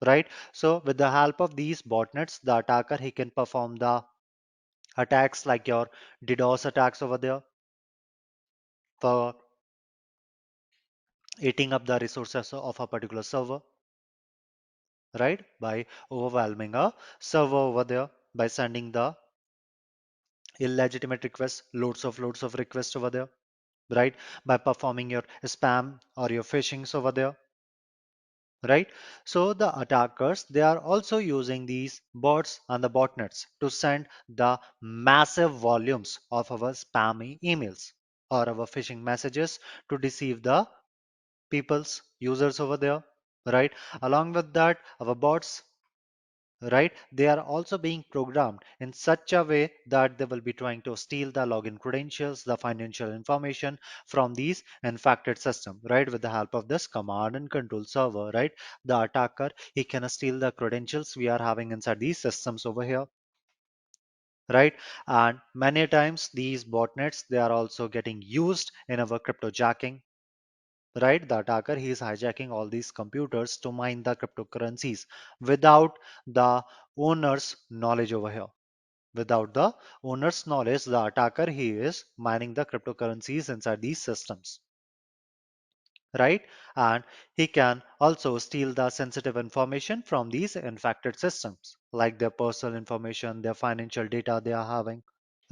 Speaker 1: right? So with the help of these botnets, the attacker he can perform the attacks like your DDoS attacks over there for eating up the resources of a particular server, right? By overwhelming a server over there, by sending the illegitimate requests, loads of requests over there, right? By performing your spam or your phishings over there, right? So the attackers, they are also using these bots and the botnets to send the massive volumes of our spammy emails or our phishing messages to deceive the people's users over there, right? Along with that, our bots, right, they are also being programmed in such a way that they will be trying to steal the login credentials, the financial information from these infected system, right? With the help of this command and control server, right, the attacker he can steal the credentials we are having inside these systems over here, right? And many times these botnets they are also getting used in our cryptojacking, right? The attacker he is hijacking all these computers to mine the cryptocurrencies without the owner's knowledge over here. Without the owner's knowledge, the attacker he is mining the cryptocurrencies inside these systems, right? And he can also steal the sensitive information from these infected systems, like their personal information, their financial data they are having,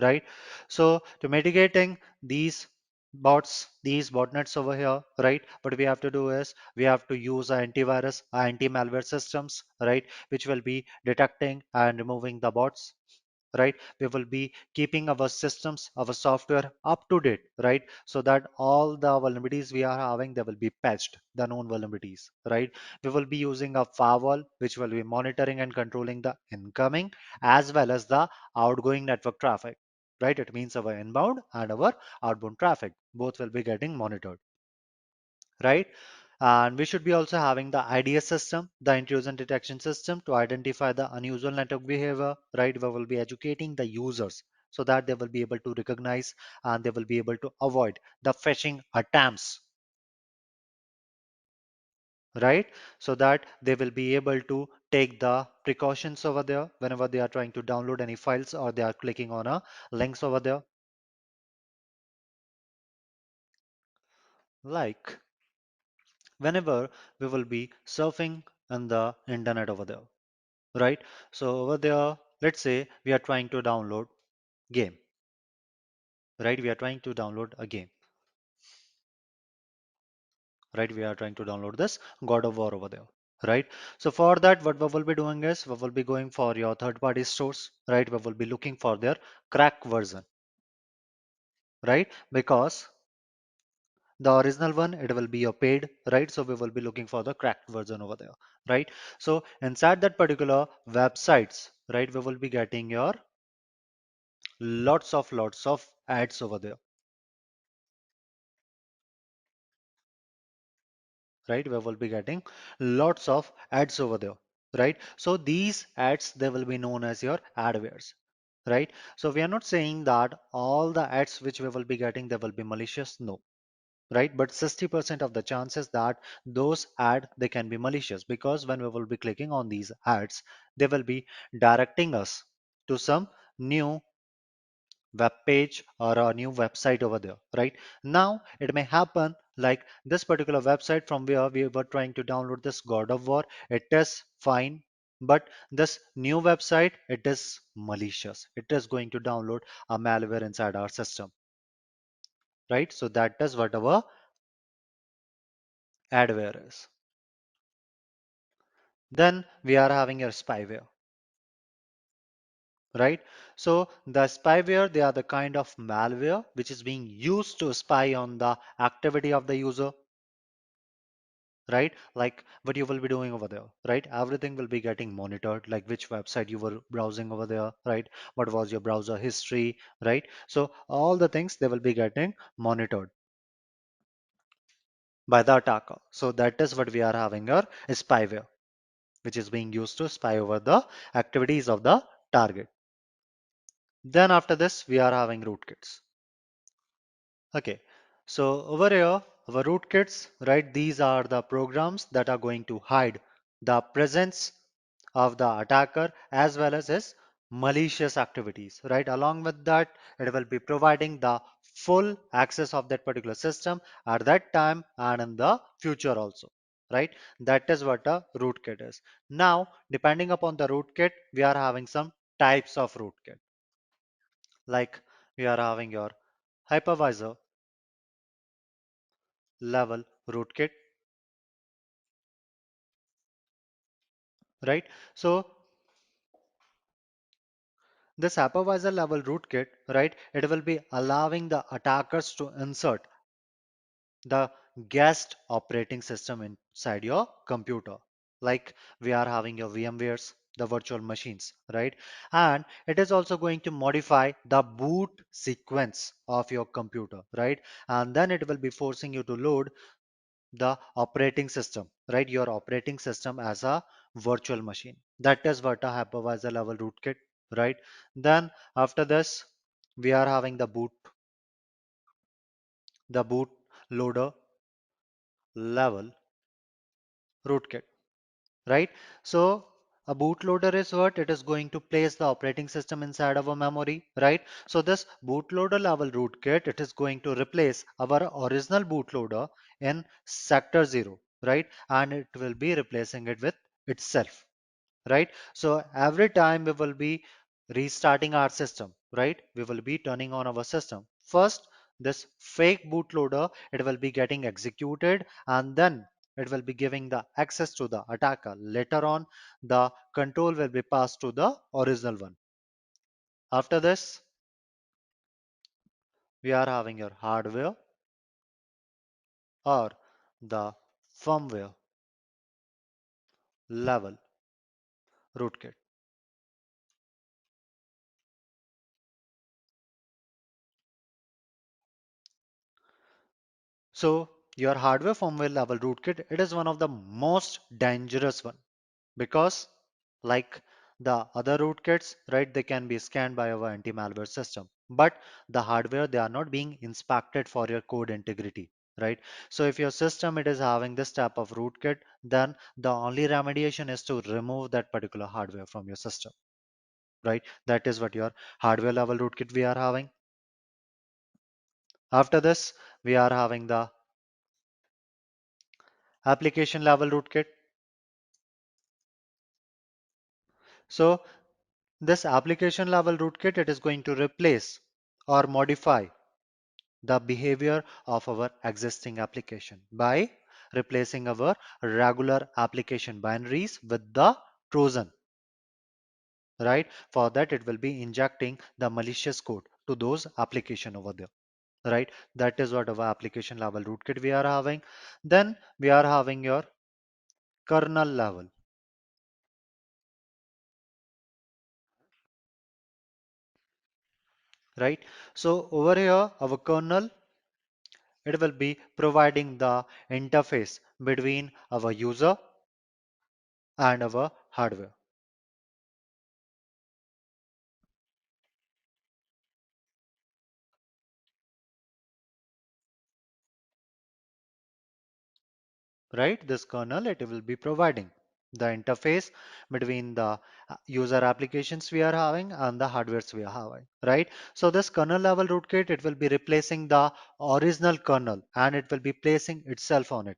Speaker 1: right? So to mitigating these bots, these botnets over here, right? What we have to do is we have to use our antivirus, our anti-malware systems, right? Which will be detecting and removing the bots, right? We will be keeping our systems, our software up to date, right? So that all the vulnerabilities we are having, they will be patched, the known vulnerabilities, right? We will be using a firewall, which will be monitoring and controlling the incoming as well as the outgoing network traffic, right? It means our inbound and our outbound traffic, both will be getting monitored, right? And we should be also having the IDS system, the intrusion detection system, to identify the unusual network behavior, right? We will be educating the users so that they will be able to recognize and they will be able to avoid the phishing attempts, right? So that they will be able to take the precautions over there whenever they are trying to download any files or they are clicking on a links over there. Like whenever we will be surfing on the internet over there, right? So over there, let's say we are trying to download game, right? We are trying to download a game, right? We are trying to download this God of War over there, right? So for that, what we will be doing is we will be going for your third-party stores, right? We will be looking for their crack version, right? Because the original one, it will be your paid, right? So we will be looking for the cracked version over there, right? So inside that particular websites, right, we will be getting your lots of ads over there, right? We will be getting lots of ads over there, right? So these ads, they will be known as your adwares, right? So we are not saying that all the ads which we will be getting, they will be malicious. No, right? But 60% of the chances that those ad, they can be malicious, because when we will be clicking on these ads, they will be directing us to some new web page or a new website over there. Right now it may happen like this particular website from where we were trying to download this God of War, it is fine, but this new website, it is malicious, it is going to download a malware inside our system, right? So that is what our adware is. Then we are having a spyware, right? So the spyware, they are the kind of malware which is being used to spy on the activity of the user, right? Like what you will be doing over there, right? Everything will be getting monitored, like which website you were browsing over there, right? What was your browser history, right? So all the things, they will be getting monitored by the attacker. So that is what we are having here, is spyware, which is being used to spy over the activities of the target. Then after this, we are having rootkits. Okay, so over here, our rootkits, right? These are the programs that are going to hide the presence of the attacker as well as his malicious activities, right? Along with that, it will be providing the full access of that particular system at that time and in the future also, right? That is what a rootkit is. Now, depending upon the rootkit, we are having some types of rootkit. Like we are having your hypervisor level rootkit, right? So this hypervisor level rootkit, right? It will be allowing the attackers to insert the guest operating system inside your computer. Like we are having your VMwares, the virtual machines, right? And it is also going to modify the boot sequence of your computer, right? And then it will be forcing you to load the operating system, right? Your operating system as a virtual machine. That is what a hypervisor level rootkit, right? Then after this, we are having the boot loader level rootkit, right? So a bootloader is what? It is going to place the operating system inside of a memory, right? So this bootloader level rootkit, it is going to replace our original bootloader in sector 0, right? And it will be replacing it with itself, right? So every time we will be restarting our system, right? We will be turning on our system. First, this fake bootloader, it will be getting executed, and then it will be giving the access to the attacker. Later on, the control will be passed to the original one. After this, we are having your hardware or the firmware level rootkit. So your hardware firmware level rootkit, it is one of the most dangerous one, because like the other rootkits, right, they can be scanned by our anti-malware system, but the hardware, they are not being inspected for your code integrity, right? So if your system, it is having this type of rootkit, then the only remediation is to remove that particular hardware from your system, right? That is what your hardware level rootkit we are having. After this, we are having the application level rootkit. So this application level rootkit, it is going to replace or modify the behavior of our existing application by replacing our regular application binaries with the Trojan, right? For that, it will be injecting the malicious code to those application over there, right? That is what our application level rootkit we are having. Then we are having your kernel level. right? So over here, our kernel, it will be providing the interface between our user and our hardware, right? This kernel, it will be providing the interface between the user applications we are having and the hardwares we are having, right? So this kernel level rootkit, it will be replacing the original kernel and it will be placing itself on it,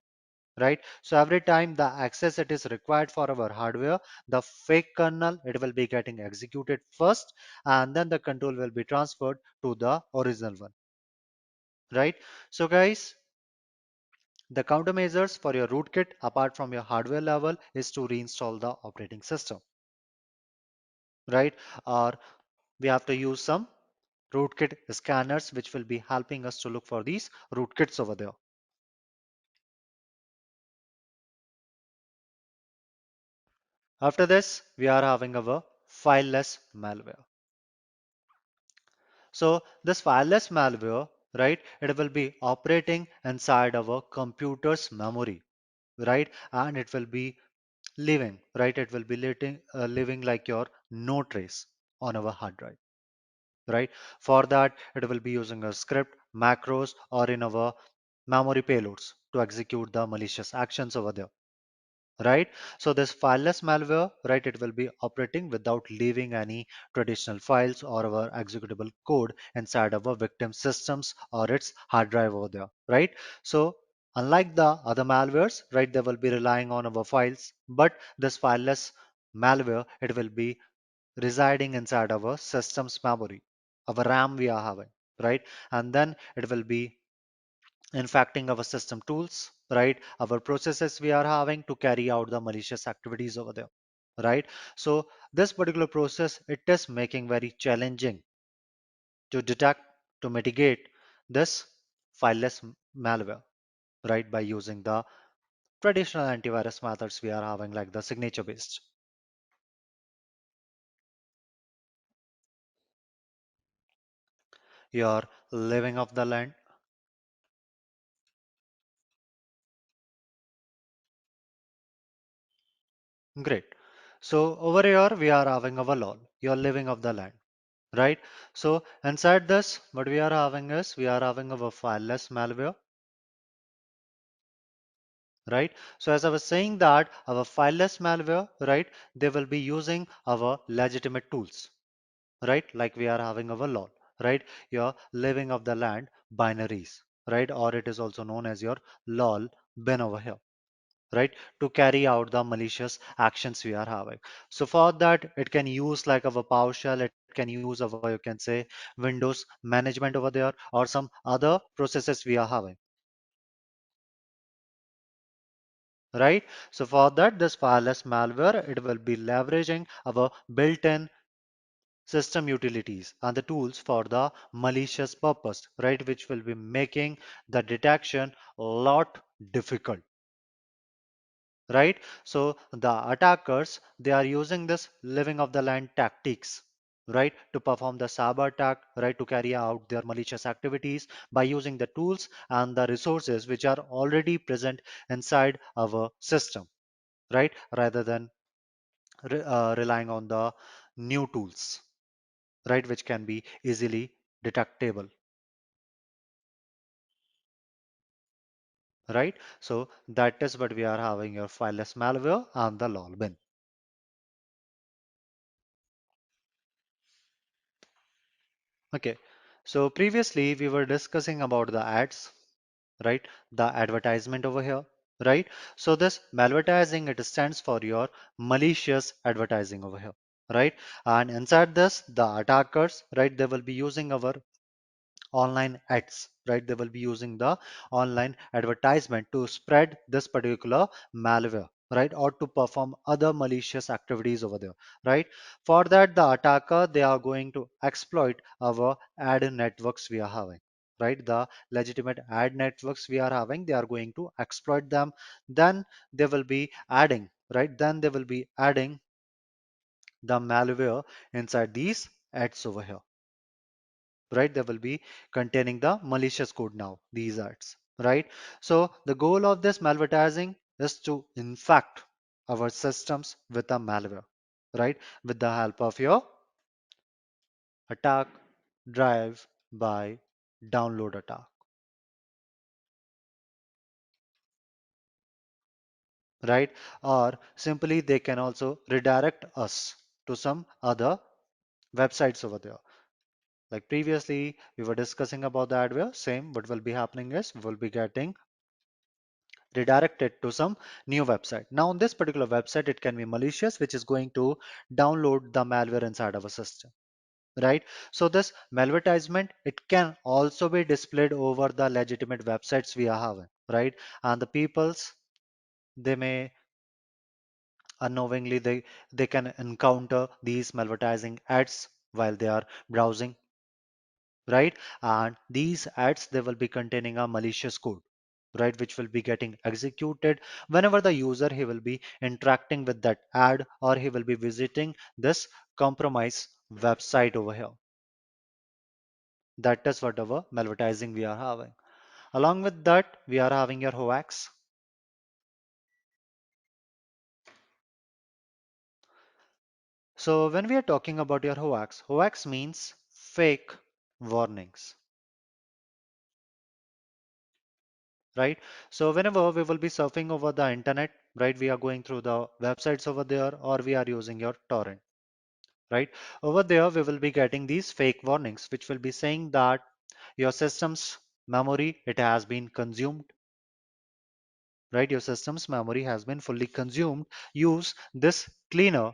Speaker 1: right? So every time the access it is required for our hardware, the fake kernel, it will be getting executed first and then the control will be transferred to the original one, right? So guys, the countermeasures for your rootkit apart from your hardware level is to reinstall the operating system, right? Or we have to use some rootkit scanners which will be helping us to look for these rootkits over there. After this, we are having our fileless malware. So this fileless malware, right, it will be operating inside our computer's memory, right? And it will be living, right? It will be living like your no trace on our hard drive, right? For that, it will be using a script, macros, or in our memory payloads to execute the malicious actions over there, right? So this fileless malware, right, it will be operating without leaving any traditional files or our executable code inside our victim systems or its hard drive over there, right? So unlike the other malwares, right, they will be relying on our files, but this fileless malware, it will be residing inside our system's memory, our RAM we are having, right? And then it will be infecting our system tools, right? Our processes we are having to carry out the malicious activities over there, right? So this particular process, it is making very challenging to detect, to mitigate this fileless malware, right? By using the traditional antivirus methods we are having like the signature based. You're living off the land. Great. So over here we are having our law. You're living off the land, right? So inside this, what we are having is we are having our fileless malware, right? So as I was saying that our fileless malware, right, they will be using our legitimate tools, right? Like we are having our law, right? Your living of the land binaries, right? Or it is also known as your lol bin over here, right, to carry out the malicious actions we are having. So for that, it can use like our PowerShell, it can use our, you can say, Windows management over there, or some other processes we are having, right? So for that, this fileless malware, it will be leveraging our built-in system utilities and the tools for the malicious purpose, right, which will be making the detection a lot difficult, right? So the attackers, they are using this living of the land tactics, right, to perform the cyber attack, right, to carry out their malicious activities by using the tools and the resources which are already present inside our system, right, rather than relying on the new tools, right, which can be easily detectable, right? So that is what we are having your fileless malware and the lol bin. Okay, so previously we were discussing about the ads, right? The advertisement over here, right? So this malvertising, it stands for your malicious advertising over here, right? And inside this, the attackers, right? They will be using our online ads, right? They will be using the online advertisement to spread this particular malware, right? Or to perform other malicious activities over there, right? For that, the attacker, they are going to exploit our ad networks we are having, right? The legitimate ad networks we are having, they are going to exploit them. Then they will be adding, right? Then they will be adding the malware inside these ads over here, right? They will be containing the malicious code now, these ads, right? So the goal of this malvertising is to infect our systems with a malware, right? With the help of your attack drive by download attack, right? Or simply they can also redirect us to some other websites over there. Like previously, we were discussing about the adware. Same, what will be happening is we will be getting redirected to some new website. Now, on this particular website, it can be malicious, which is going to download the malware inside our system, right? So this malvertisement, it can also be displayed over the legitimate websites we are having, right? And the peoples, they may unknowingly they can encounter these malvertising ads while they are browsing, right? And these ads, they will be containing a malicious code, right, which will be getting executed whenever the user he will be interacting with that ad, or he will be visiting this compromise website over here. That is whatever malvertising we are having. Along with that, we are having your hoax. So when we are talking about your hoax means fake warnings, right? So whenever we will be surfing over the internet, right, we are going through the websites over there, or we are using your torrent, right? Over there, we will be getting these fake warnings, which will be saying that your system's memory, it has been consumed, right? Your system's memory has been fully consumed. Use this cleaner,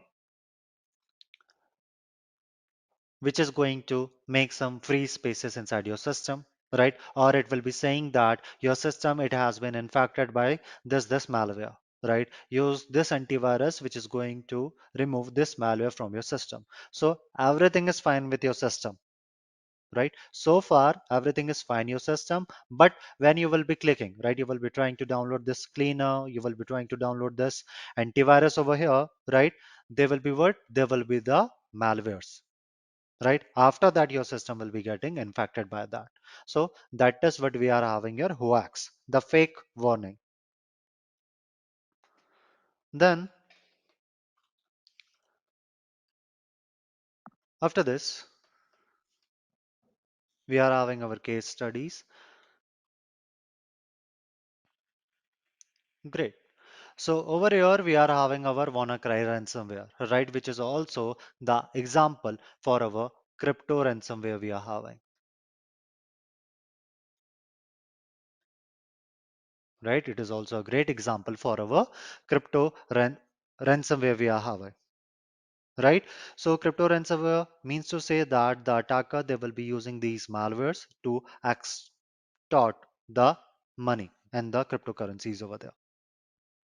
Speaker 1: which is going to make some free spaces inside your system, right? Or it will be saying that your system, it has been infected by this malware, right? Use this antivirus, which is going to remove this malware from your system. So everything is fine with your system, right? So far everything is fine your system, but when you will be clicking, right, you will be trying to download this cleaner, you will be trying to download this antivirus over here, right? They will be what? They will be the malwares, right? After that your system will be getting infected by that. So that is what we are having here, hoax, the fake warning. Then after this, we are having our case studies. Great. So over here we are having our WannaCry ransomware, right, which is also the example for our crypto ransomware we are having, right? It is also a great example for our crypto ransomware we are having, right? So crypto ransomware means to say that the attacker, they will be using these malwares to extort the money and the cryptocurrencies over there,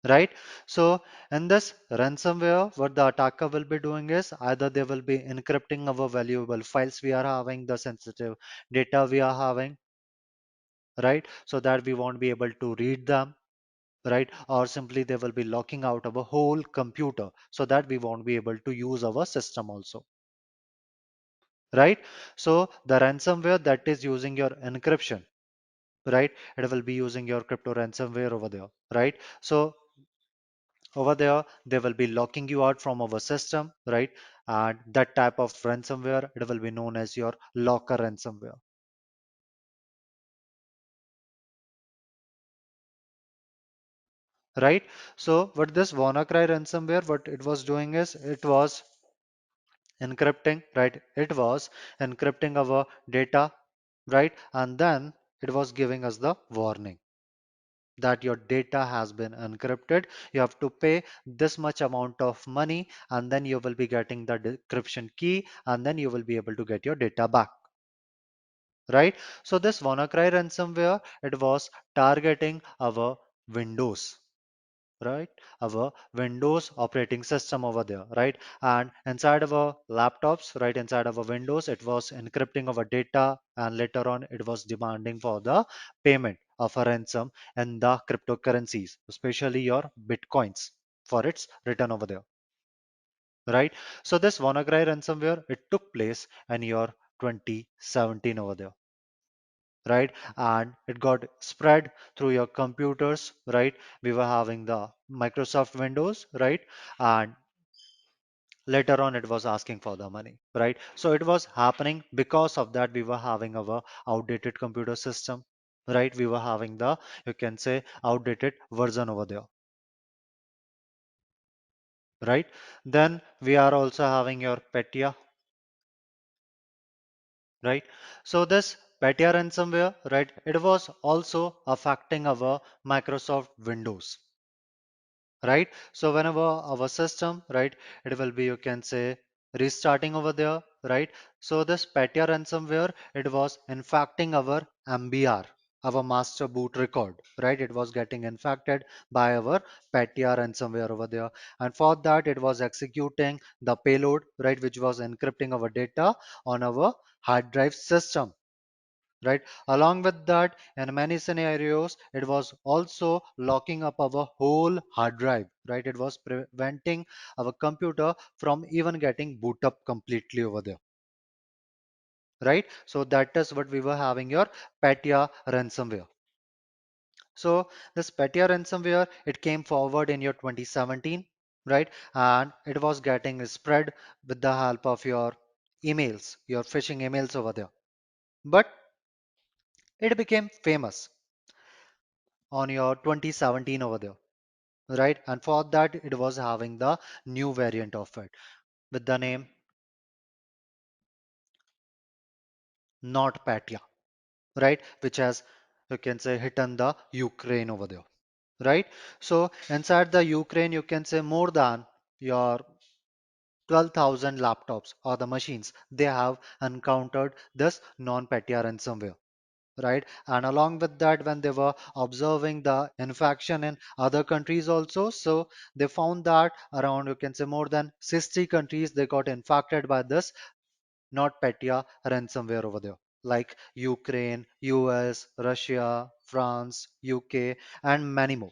Speaker 1: right? So in this ransomware, what the attacker will be doing is either they will be encrypting our valuable files we are having, the sensitive data we are having, right? So that we won't be able to read them, right? Or simply they will be locking out our whole computer so that we won't be able to use our system also, right? So the ransomware that is using your encryption, right? It will be using your crypto ransomware over there, right? So over there they will be locking you out from our system, right? And that type of ransomware, it will be known as your locker ransomware, right? So what this WannaCry ransomware, what it was doing is it was encrypting, right? It was encrypting our data, right? And then it was giving us the warning that your data has been encrypted. You have to pay this much amount of money, and then you will be getting the decryption key, and then you will be able to get your data back, right? So this WannaCry ransomware, it was targeting our Windows, right? Our Windows operating system over there, right? And inside our laptops, right, inside our Windows, it was encrypting our data, and later on it was demanding for the payment of a ransom and the cryptocurrencies, especially your bitcoins, for its return over there, right? So this WannaCry ransomware, it took place in your 2017 over there, right? And it got spread through your computers, right? We were having the Microsoft Windows, right? And later on it was asking for the money, right? So it was happening because of that we were having our outdated computer system, right? We were having the, you can say, outdated version over there, right? Then we are also having your Petya, right? So this Petya ransomware, right, it was also affecting our Microsoft Windows, right? So whenever our system, right, it will be, you can say, restarting over there, right? So this Petya ransomware, it was infecting our MBR, our master boot record, right? It was getting infected by our Petya ransomware over there. And for that, it was executing the payload, right, which was encrypting our data on our hard drive system, right? Along with that, in many scenarios, it was also locking up our whole hard drive, right? It was preventing our computer from even getting boot up completely over there, right? So that is what we were having your Petya ransomware. So this Petya ransomware, it came forward in your 2017, right? And it was getting spread with the help of your emails, your phishing emails over there. But it became famous on your 2017 over there, right? And for that it was having the new variant of it with the name not Patya, right? Which has, you can say, hidden the Ukraine over there, right? So inside the Ukraine, you can say more than your 12,000 laptops or the machines, they have encountered this non-Petya ransomware, right? And along with that, when they were observing the infection in other countries also, so they found that around, you can say, more than 60 countries they got infected by this not Petya ransomware over there, like Ukraine, US, Russia, France, UK, and many more,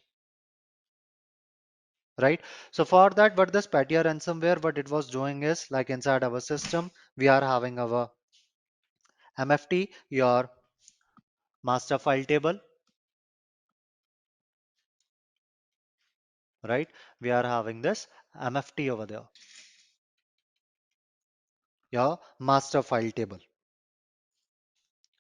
Speaker 1: right? So for that, what this Petya ransomware, what it was doing is, like inside our system, we are having our MFT, your master file table, right? We are having this MFT over there, your master file table,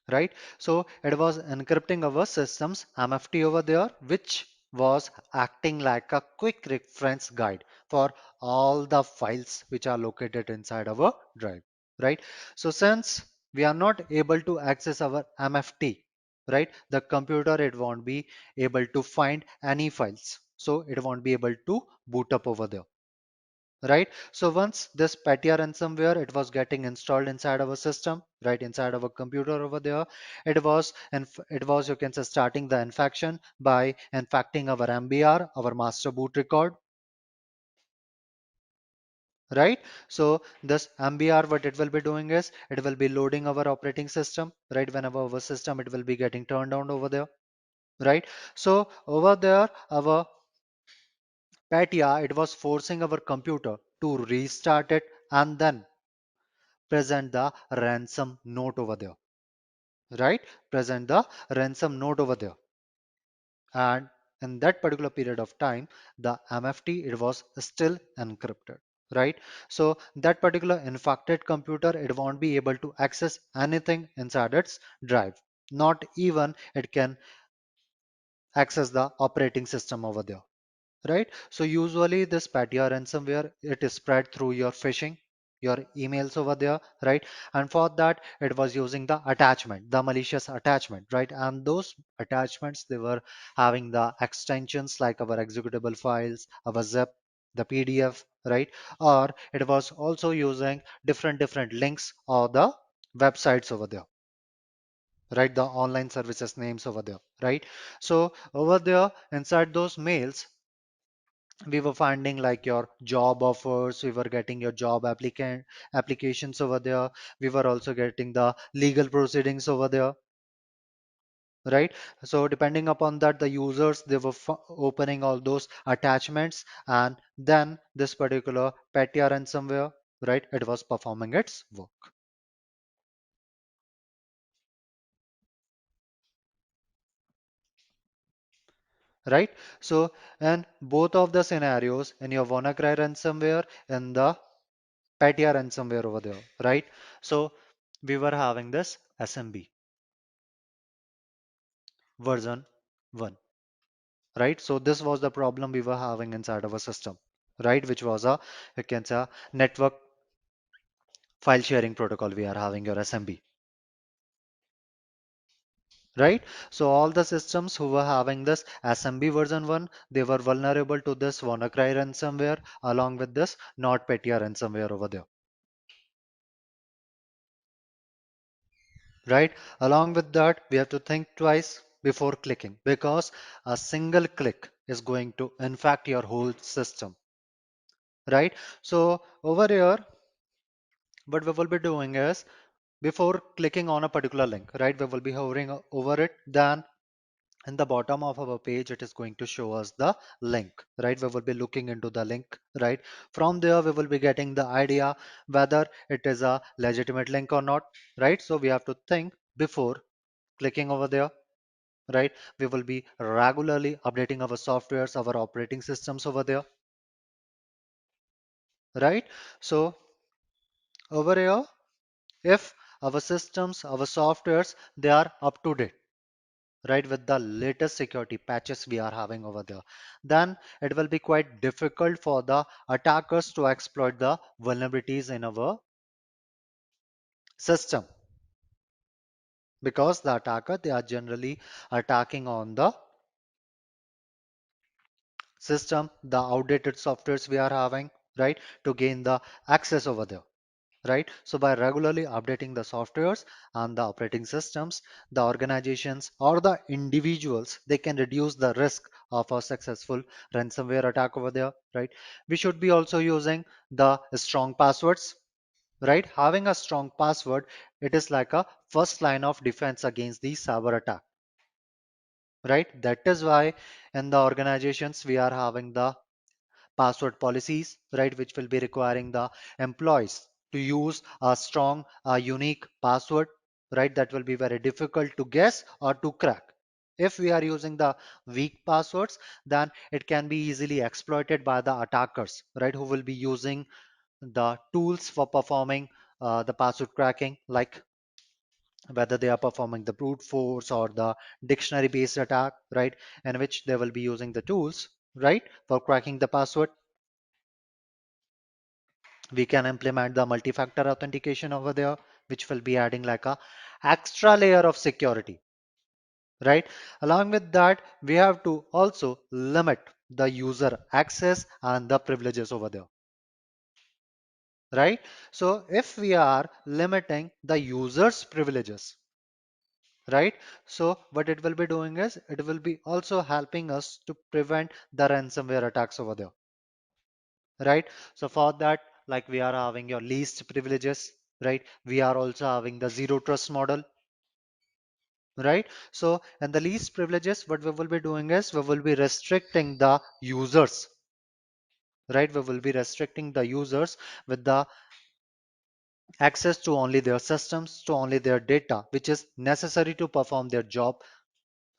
Speaker 1: right? So it was encrypting our system's MFT over there, which was acting like a quick reference guide for all the files which are located inside our drive, right? So since we are not able to access our MFT, right, the computer, it won't be able to find any files. So it won't be able to boot up over there, right? So once this Petya ransomware, it was getting installed inside our system, right, inside our computer over there, it was, you can say, starting the infection by infecting our MBR, our master boot record, right? So this MBR, what it will be doing is it will be loading our operating system, right? Whenever our system, it will be getting turned on over there, right? So over there, our Petya, it was forcing our computer to restart it and then present the ransom note over there, right? Present the ransom note over there. And in that particular period of time, the MFT, it was still encrypted, right? So that particular infected computer, it won't be able to access anything inside its drive. Not even it can access the operating system over there, right? So usually this Petya ransomware, it is spread through your phishing, your emails over there, right? And for that, it was using the attachment, the malicious attachment, right? And those attachments, they were having the extensions like our executable files, our zip, the PDF, right? Or it was also using different links or the websites over there, right? The online services names over there, right? So over there inside those mails, we were finding like your job offers, we were getting your job applicant applications over there, we were also getting the legal proceedings over there, right? So depending upon that, the users, they were opening all those attachments, and then this particular Petya ransomware, right, it was performing its work. right? So, and both of the scenarios in your WannaCry ransomware and the Petya ransomware over there, right? So, we were having this SMB version 1, right? So, this was the problem we were having inside our system, right? Which was a, you can say, a network file sharing protocol we are having your SMB, right? So all the systems who were having this SMB version 1, they were vulnerable to this WannaCry ransomware along with this NotPetya ransomware over there, right? Along with that, we have to think twice before clicking because a single click is going to infect your whole system, right? So over here, what we will be doing is before clicking on a particular link, right? We will be hovering over it. Then in the bottom of our page it is going to show us the link, right? We will be looking into the link, right? From there we will be getting the idea whether it is a legitimate link or not, right? So we have to think before clicking over there, right? We will be regularly updating our softwares, our operating systems over there, right? So over here, if our systems, our softwares, they are up to date, right, with the latest security patches we are having over there, then it will be quite difficult for the attackers to exploit the vulnerabilities in our system because the attacker, they are generally attacking on the system, the outdated softwares we are having, right, to gain the access over there, right? So by regularly updating the softwares and the operating systems, the organizations or the individuals, they can reduce the risk of a successful ransomware attack over there, right? We should be also using the strong passwords, right? Having a strong password, it is like a first line of defense against the cyber attack, right? That is why in the organizations we are having the password policies, right, which will be requiring the employees to use a strong, unique password, right, that will be very difficult to guess or to crack. If we are using the weak passwords, then it can be easily exploited by the attackers, right, who will be using the tools for performing the password cracking, like whether they are performing the brute force or the dictionary based attack, right, in which they will be using the tools, right, for cracking the password. We can implement the multi-factor authentication over there, which will be adding like a extra layer of security, right? Along with that, we have to also limit the user access and the privileges over there, right? So if we are limiting the user's privileges, right? So what it will be doing is it will be also helping us to prevent the ransomware attacks over there, right? So for that, like we are having your least privileges, right? We are also having the zero trust model, right? So in the least privileges, what we will be doing is we will be restricting the users, right? We will be restricting the users with the access to only their systems, to only their data, which is necessary to perform their job,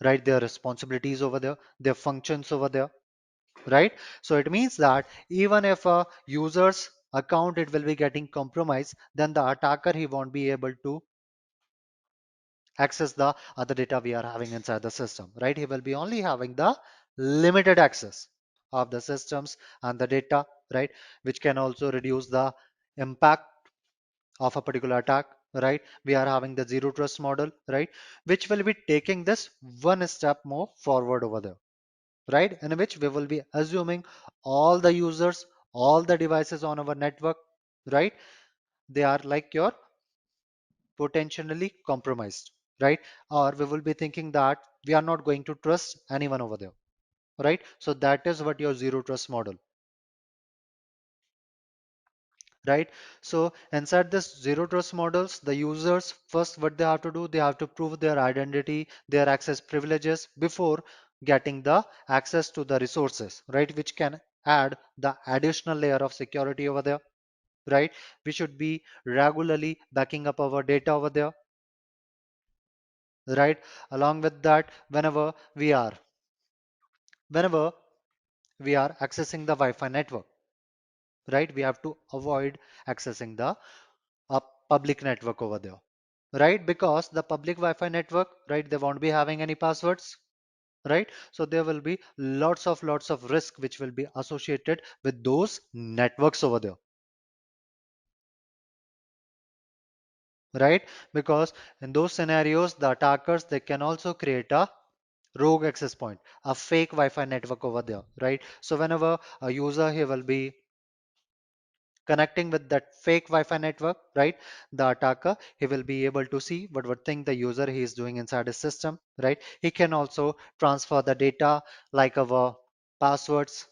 Speaker 1: right? Their responsibilities over there, their functions over there, right? So it means that even if a user's account it will be getting compromised, then the attacker he won't be able to access the other data we are having inside the system, right? He will be only having the limited access of the systems and the data, right? Which can also reduce the impact of a particular attack, right? We are having the zero trust model, right? Which will be taking this one step more forward over there, right? In which we will be assuming all the users, all the devices on our network, right? They are like your potentially compromised, right? Or we will be thinking that we are not going to trust anyone over there, right? So that is what your zero trust model, right? So inside this zero trust models, the users first what they have to do, they have to prove their identity, their access privileges before getting the access to the resources, right? Which can add the additional layer of security over there, right? We should be regularly backing up our data over there, right? Along with that, whenever we are whenever we are accessing the Wi-Fi network, right? We have to avoid accessing the public network over there, right? Because the public Wi-Fi network, right, they won't be having any passwords, right? So there will be lots of risk which will be associated with those networks over there, right? Because in those scenarios, the attackers, they can also create a rogue access point, a fake Wi-Fi network over there, right? So whenever a user he will be connecting with that fake Wi-Fi network, right? The attacker, he will be able to see what thing the user he is doing inside his system, right? He can also transfer the data like our passwords,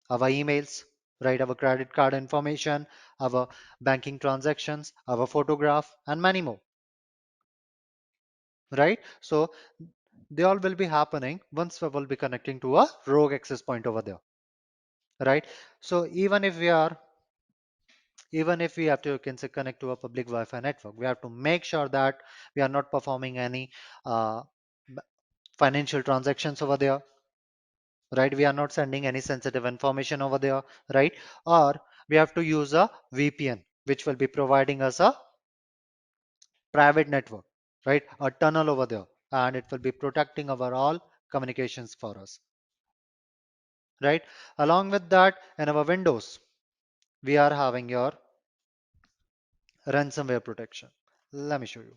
Speaker 1: our emails, right? Our credit card information, our banking transactions, our photograph, and many more, right? So they all will be happening once we will be connecting to a rogue access point over there, right? So even if we have to, you can say, connect to a public Wi-Fi network, we have to make sure that we are not performing any uh, financial transactions over there, right? We are not sending any sensitive information over there, right? Or we have to use a VPN, which will be providing us a private network, right? A tunnel over there, and it will be protecting our all communications for us, right? Along with that, in our Windows, we are having your ransomware protection. Let me show you.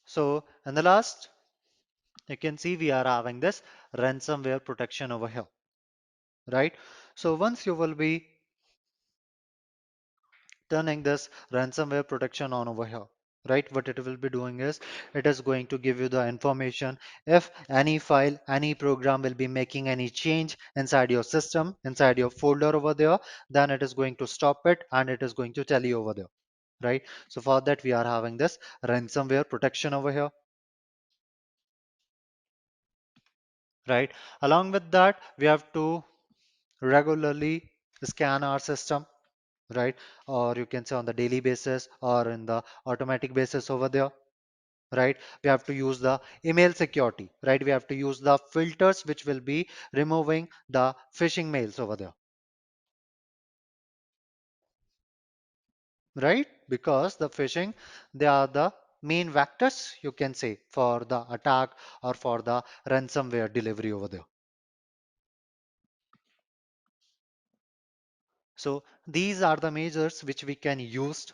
Speaker 1: So in the last, you can see we are having this ransomware protection over here, right? So once you will be turning this ransomware protection on over here, right? What it will be doing is it is going to give you the information if any file, any program will be making any change inside your system, inside your folder over there, then it is going to stop it and it is going to tell you over there, right? So for that, we are having this ransomware protection over here, right? Along with that, we have to regularly scan our system, right? Or you can say on the daily basis or in the automatic basis over there, right? We have to use the email security, right? We have to use the filters which will be removing the phishing mails over there, right? Because the phishing, they are the main vectors, you can say, for the attack or for the ransomware delivery over there. So these are the measures which we can use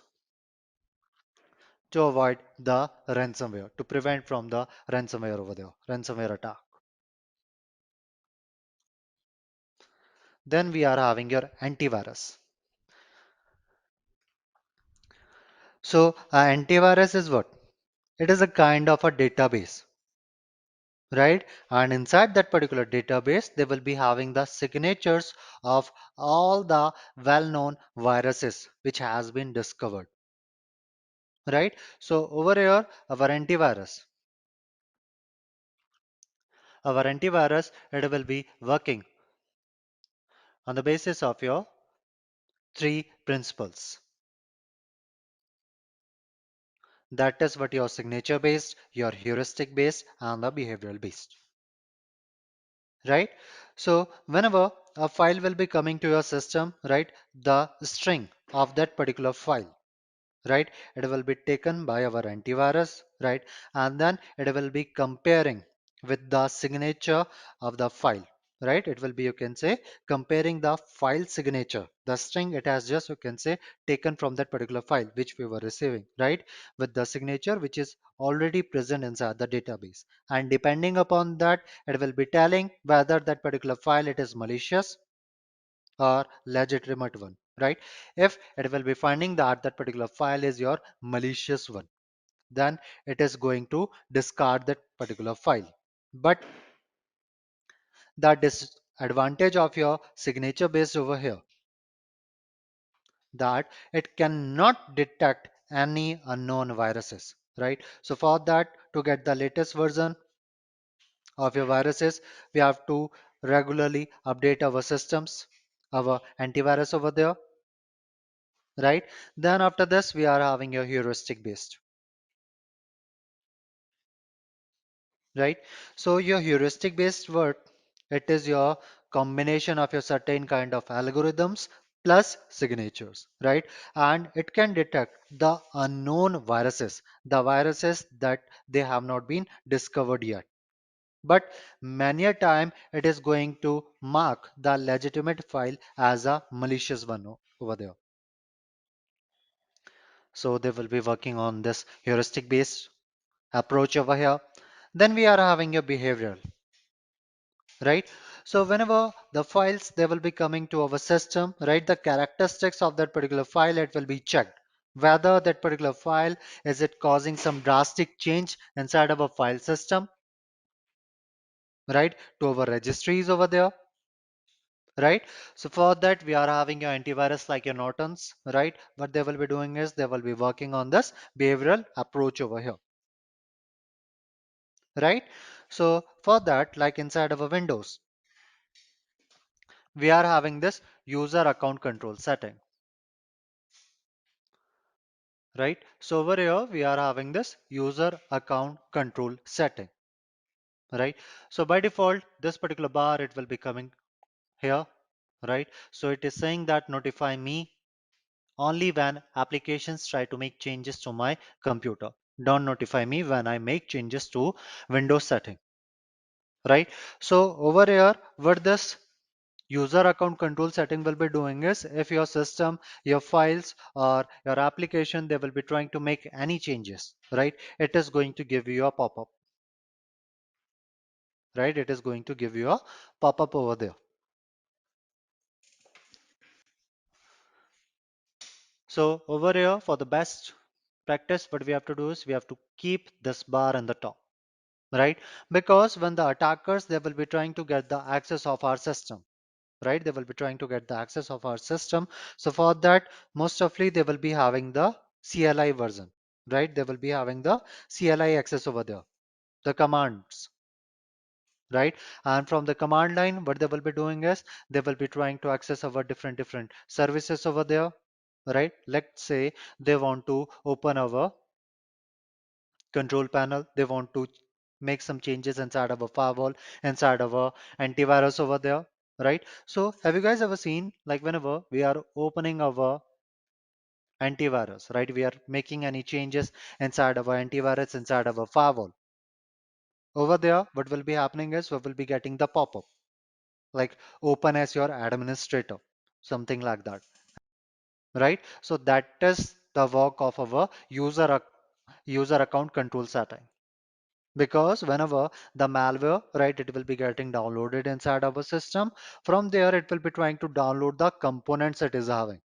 Speaker 1: to avoid the ransomware, to prevent from the ransomware over there, ransomware attack. Then we are having your antivirus. So antivirus is what? It is a kind of a database, right? And inside that particular database, they will be having the signatures of all the well-known viruses which has been discovered, right? So over here, our antivirus, it will be working on the basis of your three principles. That is what your signature based, your heuristic based, and the behavioral based, right? So whenever a file will be coming to your system, right, the string of that particular file, right, it will be taken by our antivirus, right, and then it will be comparing with the signature of the file, right? It will be, you can say, comparing the file signature, the string it has just, you can say, taken from that particular file which we were receiving, right, with the signature which is already present inside the database, and depending upon that, it will be telling whether that particular file it is malicious or legitimate one, right? If it will be finding that that particular file is your malicious one, then it is going to discard that particular file. But the disadvantage of your signature based over here, that it cannot detect any unknown viruses, right? So for that, to get the latest version of your viruses. We have to regularly update our systems, our antivirus over there, right? Then after this, we are having a heuristic based, right? So your heuristic based word, it is your combination of your certain kind of algorithms plus signatures, right? And it can detect the unknown viruses, the viruses that they have not been discovered yet. But many a time it is going to mark the legitimate file as a malicious one over there. So they will be working on this heuristic based approach over here. Then we are having a behavioral, right? So whenever the files they will be coming to our system, right, the characteristics of that particular file, it will be checked whether that particular file is it causing some drastic change inside of a file system, right, to our registries over there, right? So for that we are having your antivirus like your Nortons, right? What they will be doing is they will be working on this behavioral approach over here, right? So for that, like inside of a Windows, we are having this user account control setting, right? So over here we are having this user account control setting, right? So by default this particular bar it will be coming here, right? So it is saying that notify me only when applications try to make changes to my computer. Don't notify me when I make changes to Windows setting, right? So over here, what this user account control setting will be doing is if your system, your files or your application, they will be trying to make any changes, right? It is going to give you a pop-up, right? It is going to give you a pop-up over there. So over here for the best practice, what we have to do is we have to keep this bar in the top, right? Because when the attackers, they will be trying to get the access of our system, right? They will be trying to get the access of our system. So for that, most often they will be having the CLI version, right? They will be having the CLI access over there, the commands, right? And from the command line, what they will be doing is they will be trying to access our different services over there, right? Let's say they want to open our control panel, they want to make some changes inside of a firewall, inside of a antivirus over there, right? So have you guys ever seen like whenever we are opening our antivirus, right, we are making any changes inside of our antivirus, inside of a firewall, over there what will be happening is we will be getting the pop-up like open as your administrator, something like that, right? So that is the work of our user account control setting. Because whenever the malware, right, it will be getting downloaded inside our system, from there it will be trying to download the components it is having,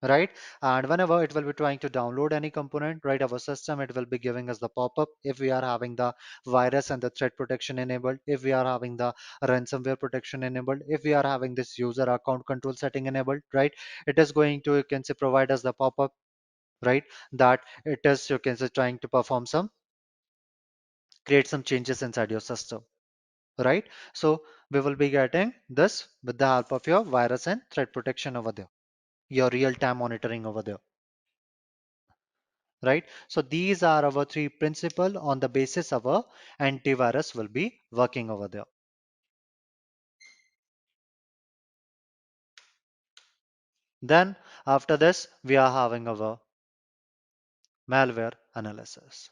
Speaker 1: right? And whenever it will be trying to download any component, right, our system, it will be giving us the pop-up if we are having the virus and the threat protection enabled, if we are having the ransomware protection enabled, if we are having this user account control setting enabled, right? It is going to, you can say, provide us the pop-up, right, that it is, you can say, trying to perform some, create some changes inside your system, right? So we will be getting this with the help of your virus and threat protection over there, your real-time monitoring over there, right? So these are our three principles on the basis of our antivirus will be working over there. Then after this, we are having our malware analysis,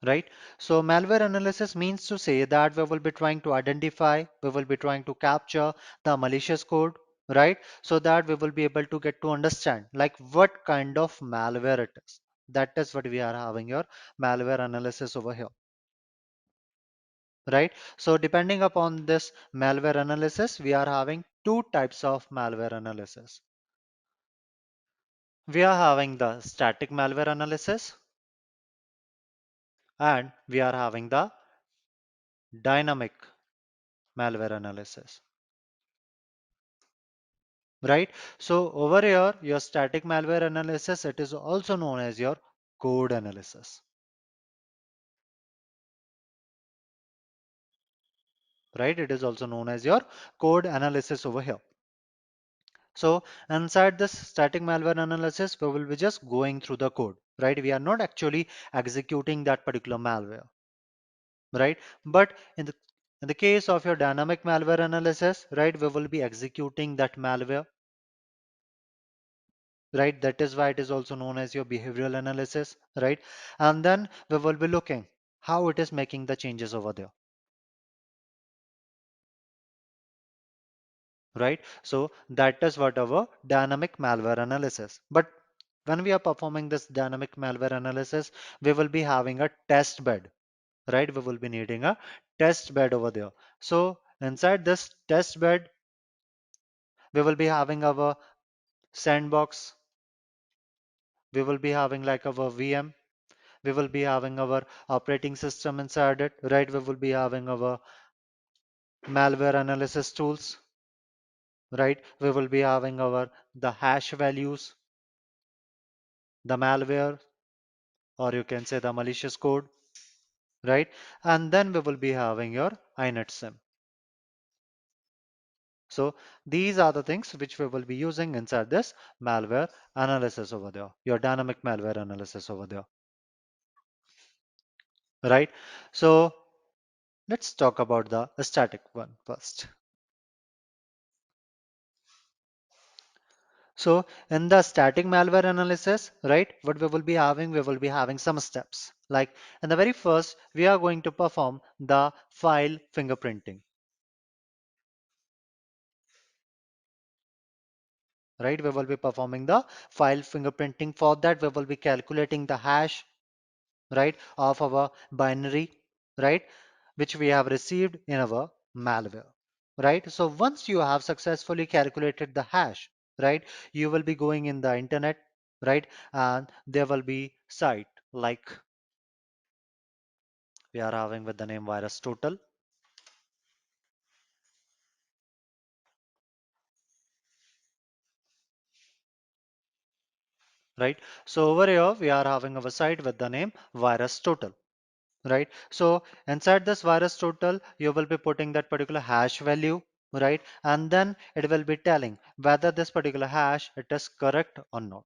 Speaker 1: right? So malware analysis means to say that we will be trying to identify, we will be trying to capture the malicious code, right? So that we will be able to get to understand like what kind of malware it is. That is what we are having your malware analysis over here, right? So depending upon this malware analysis, we are having two types of malware analysis. We are having the static malware analysis and we are having the dynamic malware analysis, right? So over here, your static malware analysis, it is also known as your code analysis, right? It is also known as your code analysis over here. So inside this static malware analysis, we will be just going through the code, right? We are not actually executing that particular malware, right? But in the case of your dynamic malware analysis, right, we will be executing that malware, right? That is why it is also known as your behavioral analysis, right? And then we will be looking how it is making the changes over there, right? So that is what our dynamic malware analysis. But when we are performing this dynamic malware analysis, we will be having a test bed, right? We will be needing a test bed over there. So inside this test bed, we will be having our sandbox, we will be having like our VM, we will be having our operating system inside it, right? We will be having our malware analysis tools, right? We will be having our the hash values, the malware, or you can say the malicious code, right? And then we will be having your inet sim. So these are the things which we will be using inside this malware analysis over there, your dynamic malware analysis over there, right? So let's talk about the static one first. So in the static malware analysis, right, what we will be having some steps. Like in the very first, we are going to perform the file fingerprinting, right? We will be performing the file fingerprinting. For that, we will be calculating the hash, right, of our binary, right, which we have received in our malware, right? So once you have successfully calculated the hash, right, you will be going in the internet, right, and there will be site like we are having with the name virus total, right? So over here we are having our site with the name virus total, right? So inside this virus total, you will be putting that particular hash value, right? And then it will be telling whether this particular hash it is correct or not,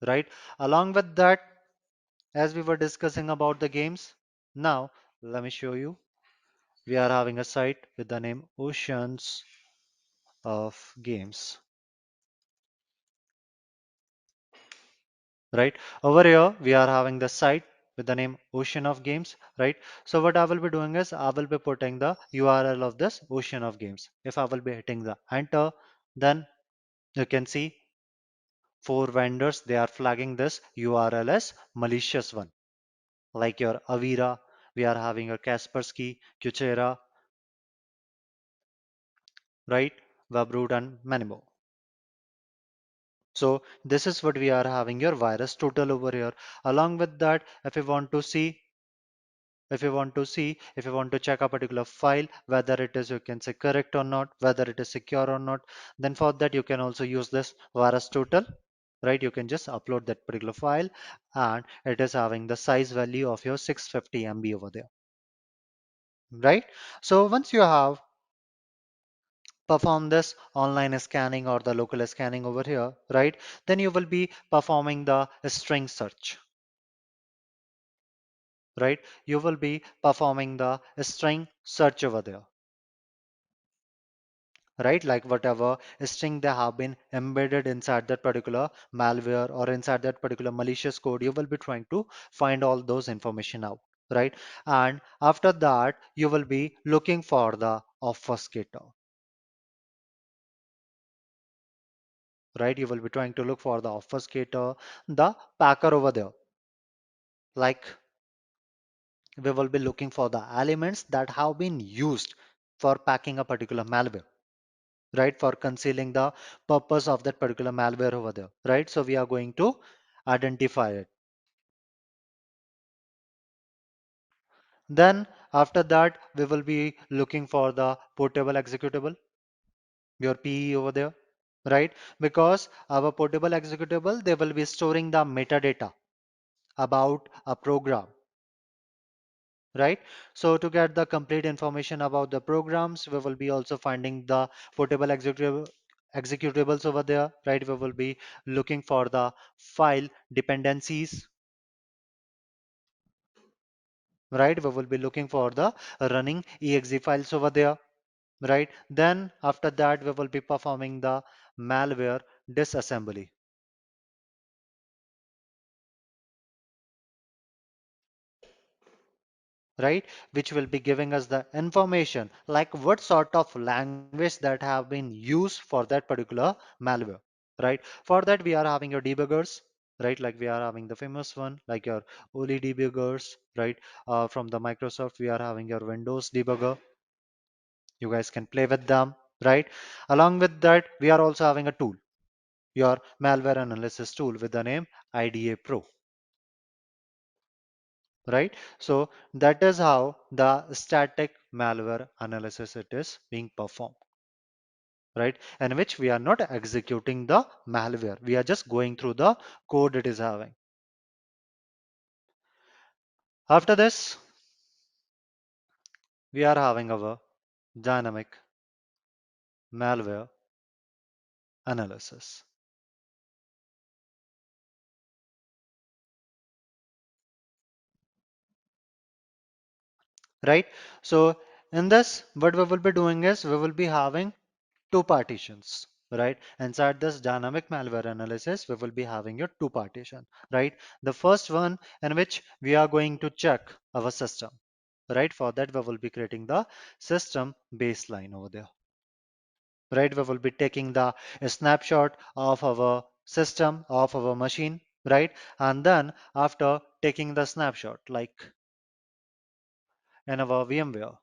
Speaker 1: right? Along with that, as we were discussing about the games, now let me show you. We are having a site with the name Oceans of Games, right? Over here, we are having the site with the name Ocean of Games, right? So what I will be doing is I will be putting the URL of this Ocean of Games. If I will be hitting the enter, then you can see four vendors, they are flagging this URL as malicious one, like your Avira, we are having a Kaspersky, Kuchera, right? Webroot and many more. So this is what we are having your virus total over here. Along with that, if you want to check a particular file, whether it is you can say correct or not, whether it is secure or not, then for that you can also use this virus total, right? You can just upload that particular file and it is having the size value of your 650 MB over there, right? So once you have performed this online scanning or the local scanning over here, right? Then you will be performing the string search, right? You will be performing the string search over there, right? Like whatever string they have been embedded inside that particular malware or inside that particular malicious code, you will be trying to find all those information out, right? And after that, you will be looking for the obfuscator, right? You will be trying to look for the obfuscator, the packer over there. Like we will be looking for the elements that have been used for packing a particular malware, right? For concealing the purpose of that particular malware over there, right? So we are going to identify it. Then after that, we will be looking for the portable executable, your PE over there, right? Because our portable executable, they will be storing the metadata about a program, right? So to get the complete information about the programs, we will be also finding the portable executables over there, right? We will be looking for the file dependencies, right? We will be looking for the running exe files over there, right? Then after that, we will be performing the malware disassembly, right? Which will be giving us the information like what sort of language that have been used for that particular malware, right? For that, we are having your debuggers, right? Like we are having the famous one, like your OLI debuggers, right? From the Microsoft, we are having your Windows debugger. You guys can play with them, right? Along with that, we are also having a tool, your malware analysis tool with the name IDA Pro, right? So that is how the static malware analysis it is being performed, right? In which we are not executing the malware. We are just going through the code it is having. After this, we are having our dynamic malware analysis, right? So in this, what we will be doing is we will be having two partitions, right? Inside this dynamic malware analysis, we will be having your two partition, right? The first one in which we are going to check our system, right? For that, we will be creating the system baseline over there, right? We will be taking the snapshot of our system, of our machine, right? And then after taking the snapshot, like in our VMware,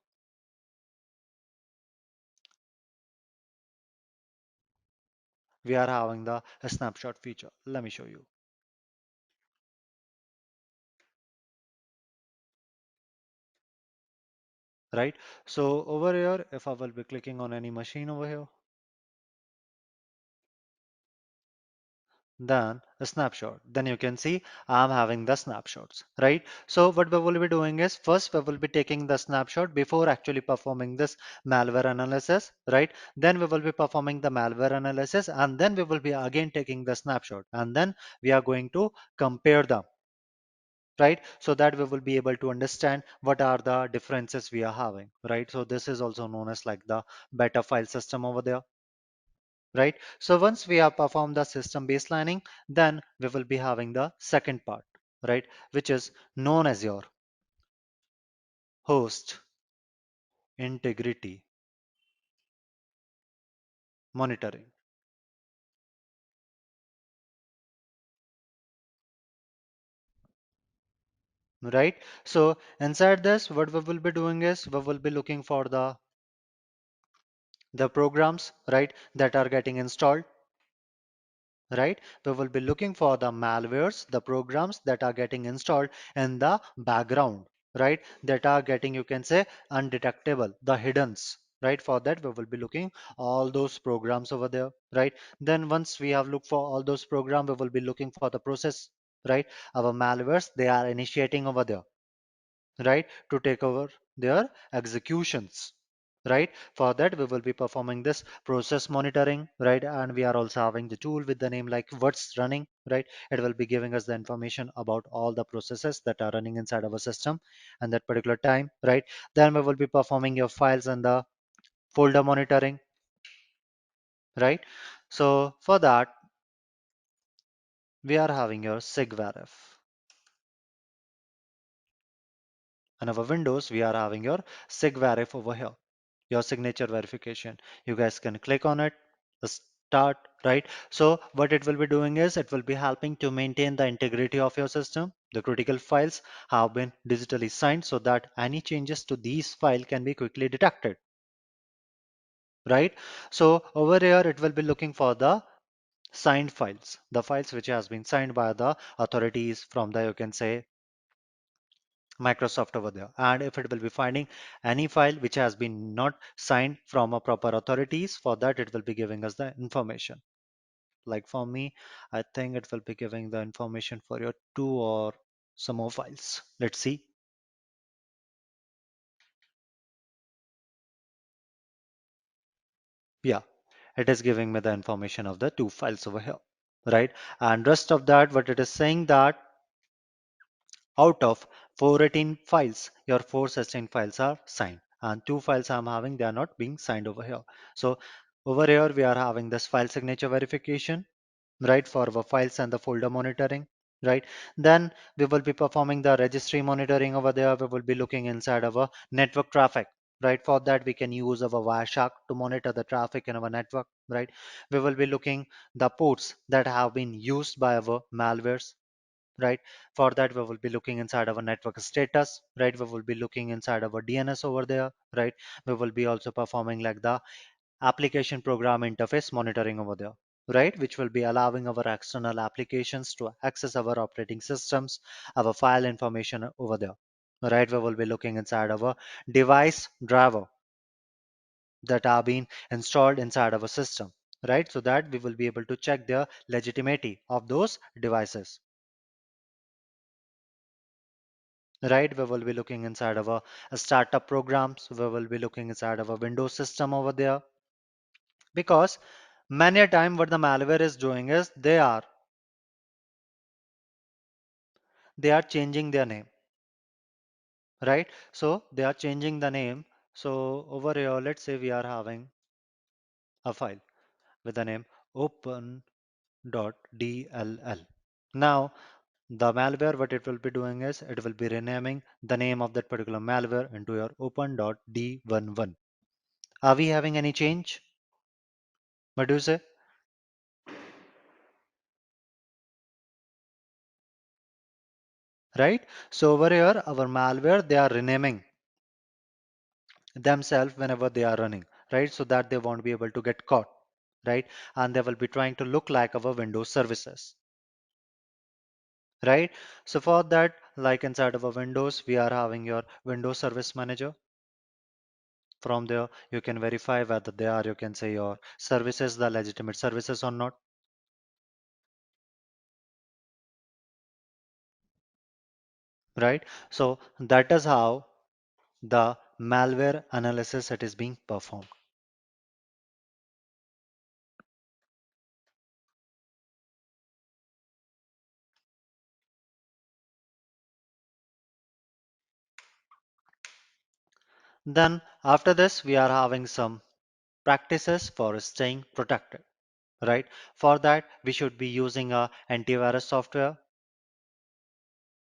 Speaker 1: we are having the snapshot feature. Let me show you. Right? So over here, if I will be clicking on any machine over here, then a snapshot, then you can see I'm having the snapshots, right? So what we will be doing is first we will be taking the snapshot before actually performing this malware analysis, right? Then we will be performing the malware analysis and then we will be again taking the snapshot and then we are going to compare them, right? So that we will be able to understand what are the differences we are having, right? So this is also known as like the beta file system over there, right? So once we have performed the system baselining, then we will be having the second part, right? Which is known as your host integrity monitoring, right? So inside this, what we will be doing is we will be looking for the programs, right, that are getting installed, right? We will be looking for the malwares, the programs that are getting installed in the background, right? That are getting, you can say, undetectable, the hiddens, right? For that, we will be looking all those programs over there, right? Then once we have looked for all those programs, we will be looking for the process, right? Our malwares, they are initiating over there, right? To take over their executions, right? For that, we will be performing this process monitoring, right? And we are also having the tool with the name like what's running, right? It will be giving us the information about all the processes that are running inside our system and that particular time, right? Then we will be performing your files and the folder monitoring, right? So for that, we are having your sigvarif. On our Windows, we are having your sigvarif over here, your signature verification. You guys can click on it, start, right? So what it will be doing is it will be helping to maintain the integrity of your system. The critical files have been digitally signed so that any changes to these files can be quickly detected, right? So over here, it will be looking for the signed files, the files which has been signed by the authorities from the, you can say, Microsoft over there. And if it will be finding any file which has been not signed from a proper authorities, for that it will be giving us the information. Like for me, I think it will be giving the information for your two or some more files. Let's see. Yeah, it is giving me the information of the two files over here, right? And rest of that, what it is saying that out of 418 files, your 416 files are signed, and two files I'm having, they are not being signed over here. So over here, we are having this file signature verification, right, for our files and the folder monitoring, right? Then we will be performing the registry monitoring over there. We will be looking inside our network traffic, right? For that, we can use our Wireshark to monitor the traffic in our network, right? We will be looking the ports that have been used by our malwares, right? For that, we will be looking inside our network status, right? We will be looking inside our DNS over there, right? We will be also performing like the application program interface monitoring over there, right? Which will be allowing our external applications to access our operating systems, our file information over there, right? We will be looking inside our device driver that are being installed inside our system, right? So that we will be able to check the legitimacy of those devices, right? We will be looking inside our startup programs. We will be looking inside our Windows system over there, because many a time what the malware is doing is they are changing their name, right? So they are changing the name. So over here, let's say we are having a file with the name open.dll. Now the malware, what it will be doing is it will be renaming the name of that particular malware into your open.d11. Are we having any change? What do you say? Right? So over here, our malware, they are renaming themselves whenever they are running, right? So that they won't be able to get caught, right? And they will be trying to look like our Windows services, right? So for that, like inside of our Windows, we are having your Windows Service Manager. From there, you can verify whether they are, you can say your services, the legitimate services or not, right? So that is how the malware analysis it is being performed. Then after this, we are having some practices for staying protected, right? For that, we should be using a antivirus software,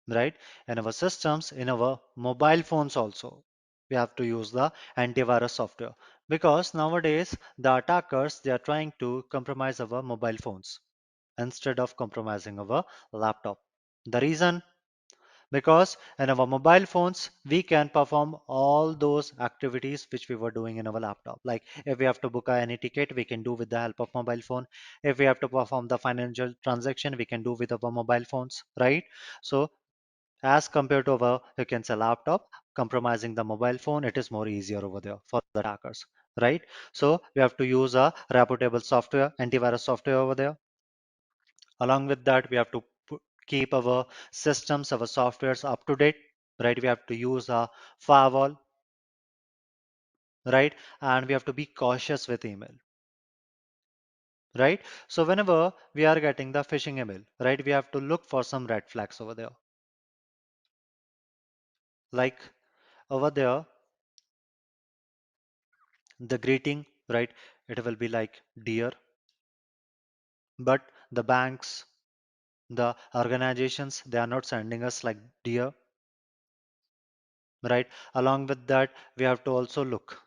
Speaker 1: right? In our systems, in our mobile phones also, we have to use the antivirus software, because nowadays the attackers, they are trying to compromise our mobile phones instead of compromising our laptop. The reason, because in our mobile phones we can perform all those activities which we were doing in our laptop. Like if we have to book any ticket, we can do with the help of mobile phone. If we have to perform the financial transaction, we can do with our mobile phones, right? So as compared to our, you can say, laptop, compromising the mobile phone, it is more easier over there for the hackers, right? So we have to use a reputable software, antivirus software over there. Along with that, we have to keep our systems, our softwares up to date, right? We have to use a firewall, right? And we have to be cautious with email, right? So whenever we are getting the phishing email, right, we have to look for some red flags over there. Like over there, the greeting, right? It will be like dear, but the banks, the organizations, they are not sending us like dear, right? Along with that, we have to also look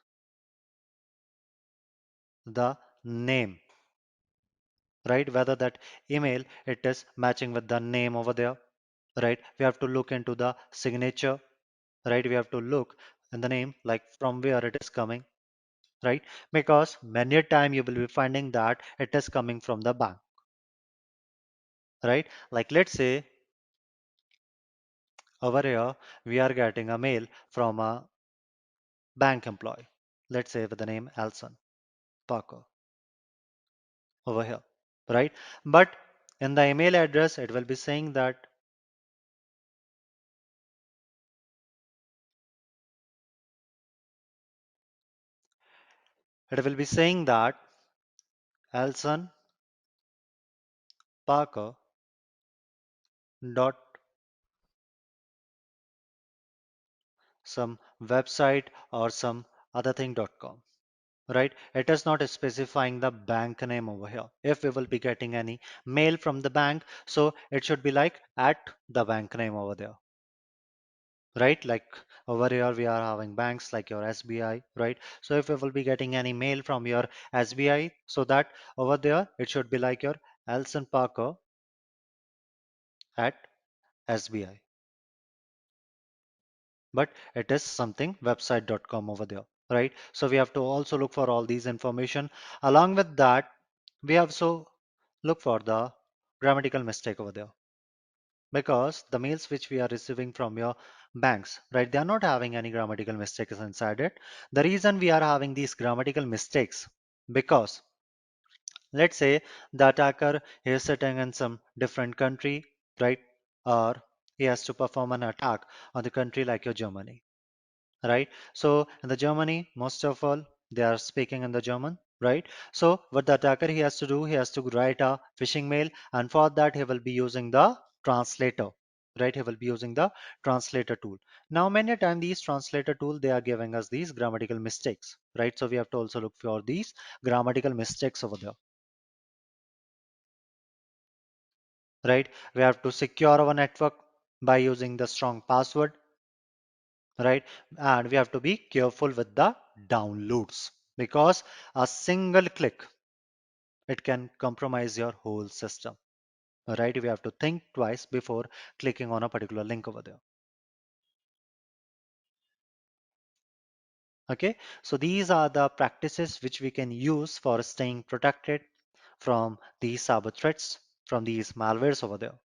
Speaker 1: the name, right? Whether that email it is matching with the name over there, right? We have to look into the signature, right? We have to look in the name, like from where it is coming, right? Because many a time you will be finding that it is coming from the bank, right? Like let's say Over here, we are getting a mail from a bank employee, let's say with the name Alson Parker over here, right? But in the email address, it will be saying that Alson Parker dot some website or some other thing.com, right? It is not specifying the bank name over here. If we will be getting any mail from the bank, so it should be like at the bank name over there, right? Like over here we are having banks like your SBI, right? So if we will be getting any mail from your SBI, so that over there it should be like your Alson Parker at SBI, but it is something website.com over there, right? So we have to also look for all these information. Along with that, we have to look for the grammatical mistake over there, because the mails which we are receiving from your banks, right, they are not having any grammatical mistakes inside it. The reason we are having these grammatical mistakes, because let's say the attacker is sitting in some different country, right, or he has to perform an attack on the country like your Germany, right? So in the Germany, most of all, they are speaking in the German, right? So what the attacker he has to do, he has to write a phishing mail, and for that he will be using the translator, right? He will be using the translator tool. Now, many a time these translator tool, they are giving us these grammatical mistakes, right? So we have to also look for these grammatical mistakes over there, right? We have to secure our network by using the strong password, right? And we have to be careful with the downloads, because a single click, it can compromise your whole system, right? We have to think twice before clicking on a particular link over there. Okay, so these are the practices which we can use for staying protected from these cyber threats, from these malwares over there.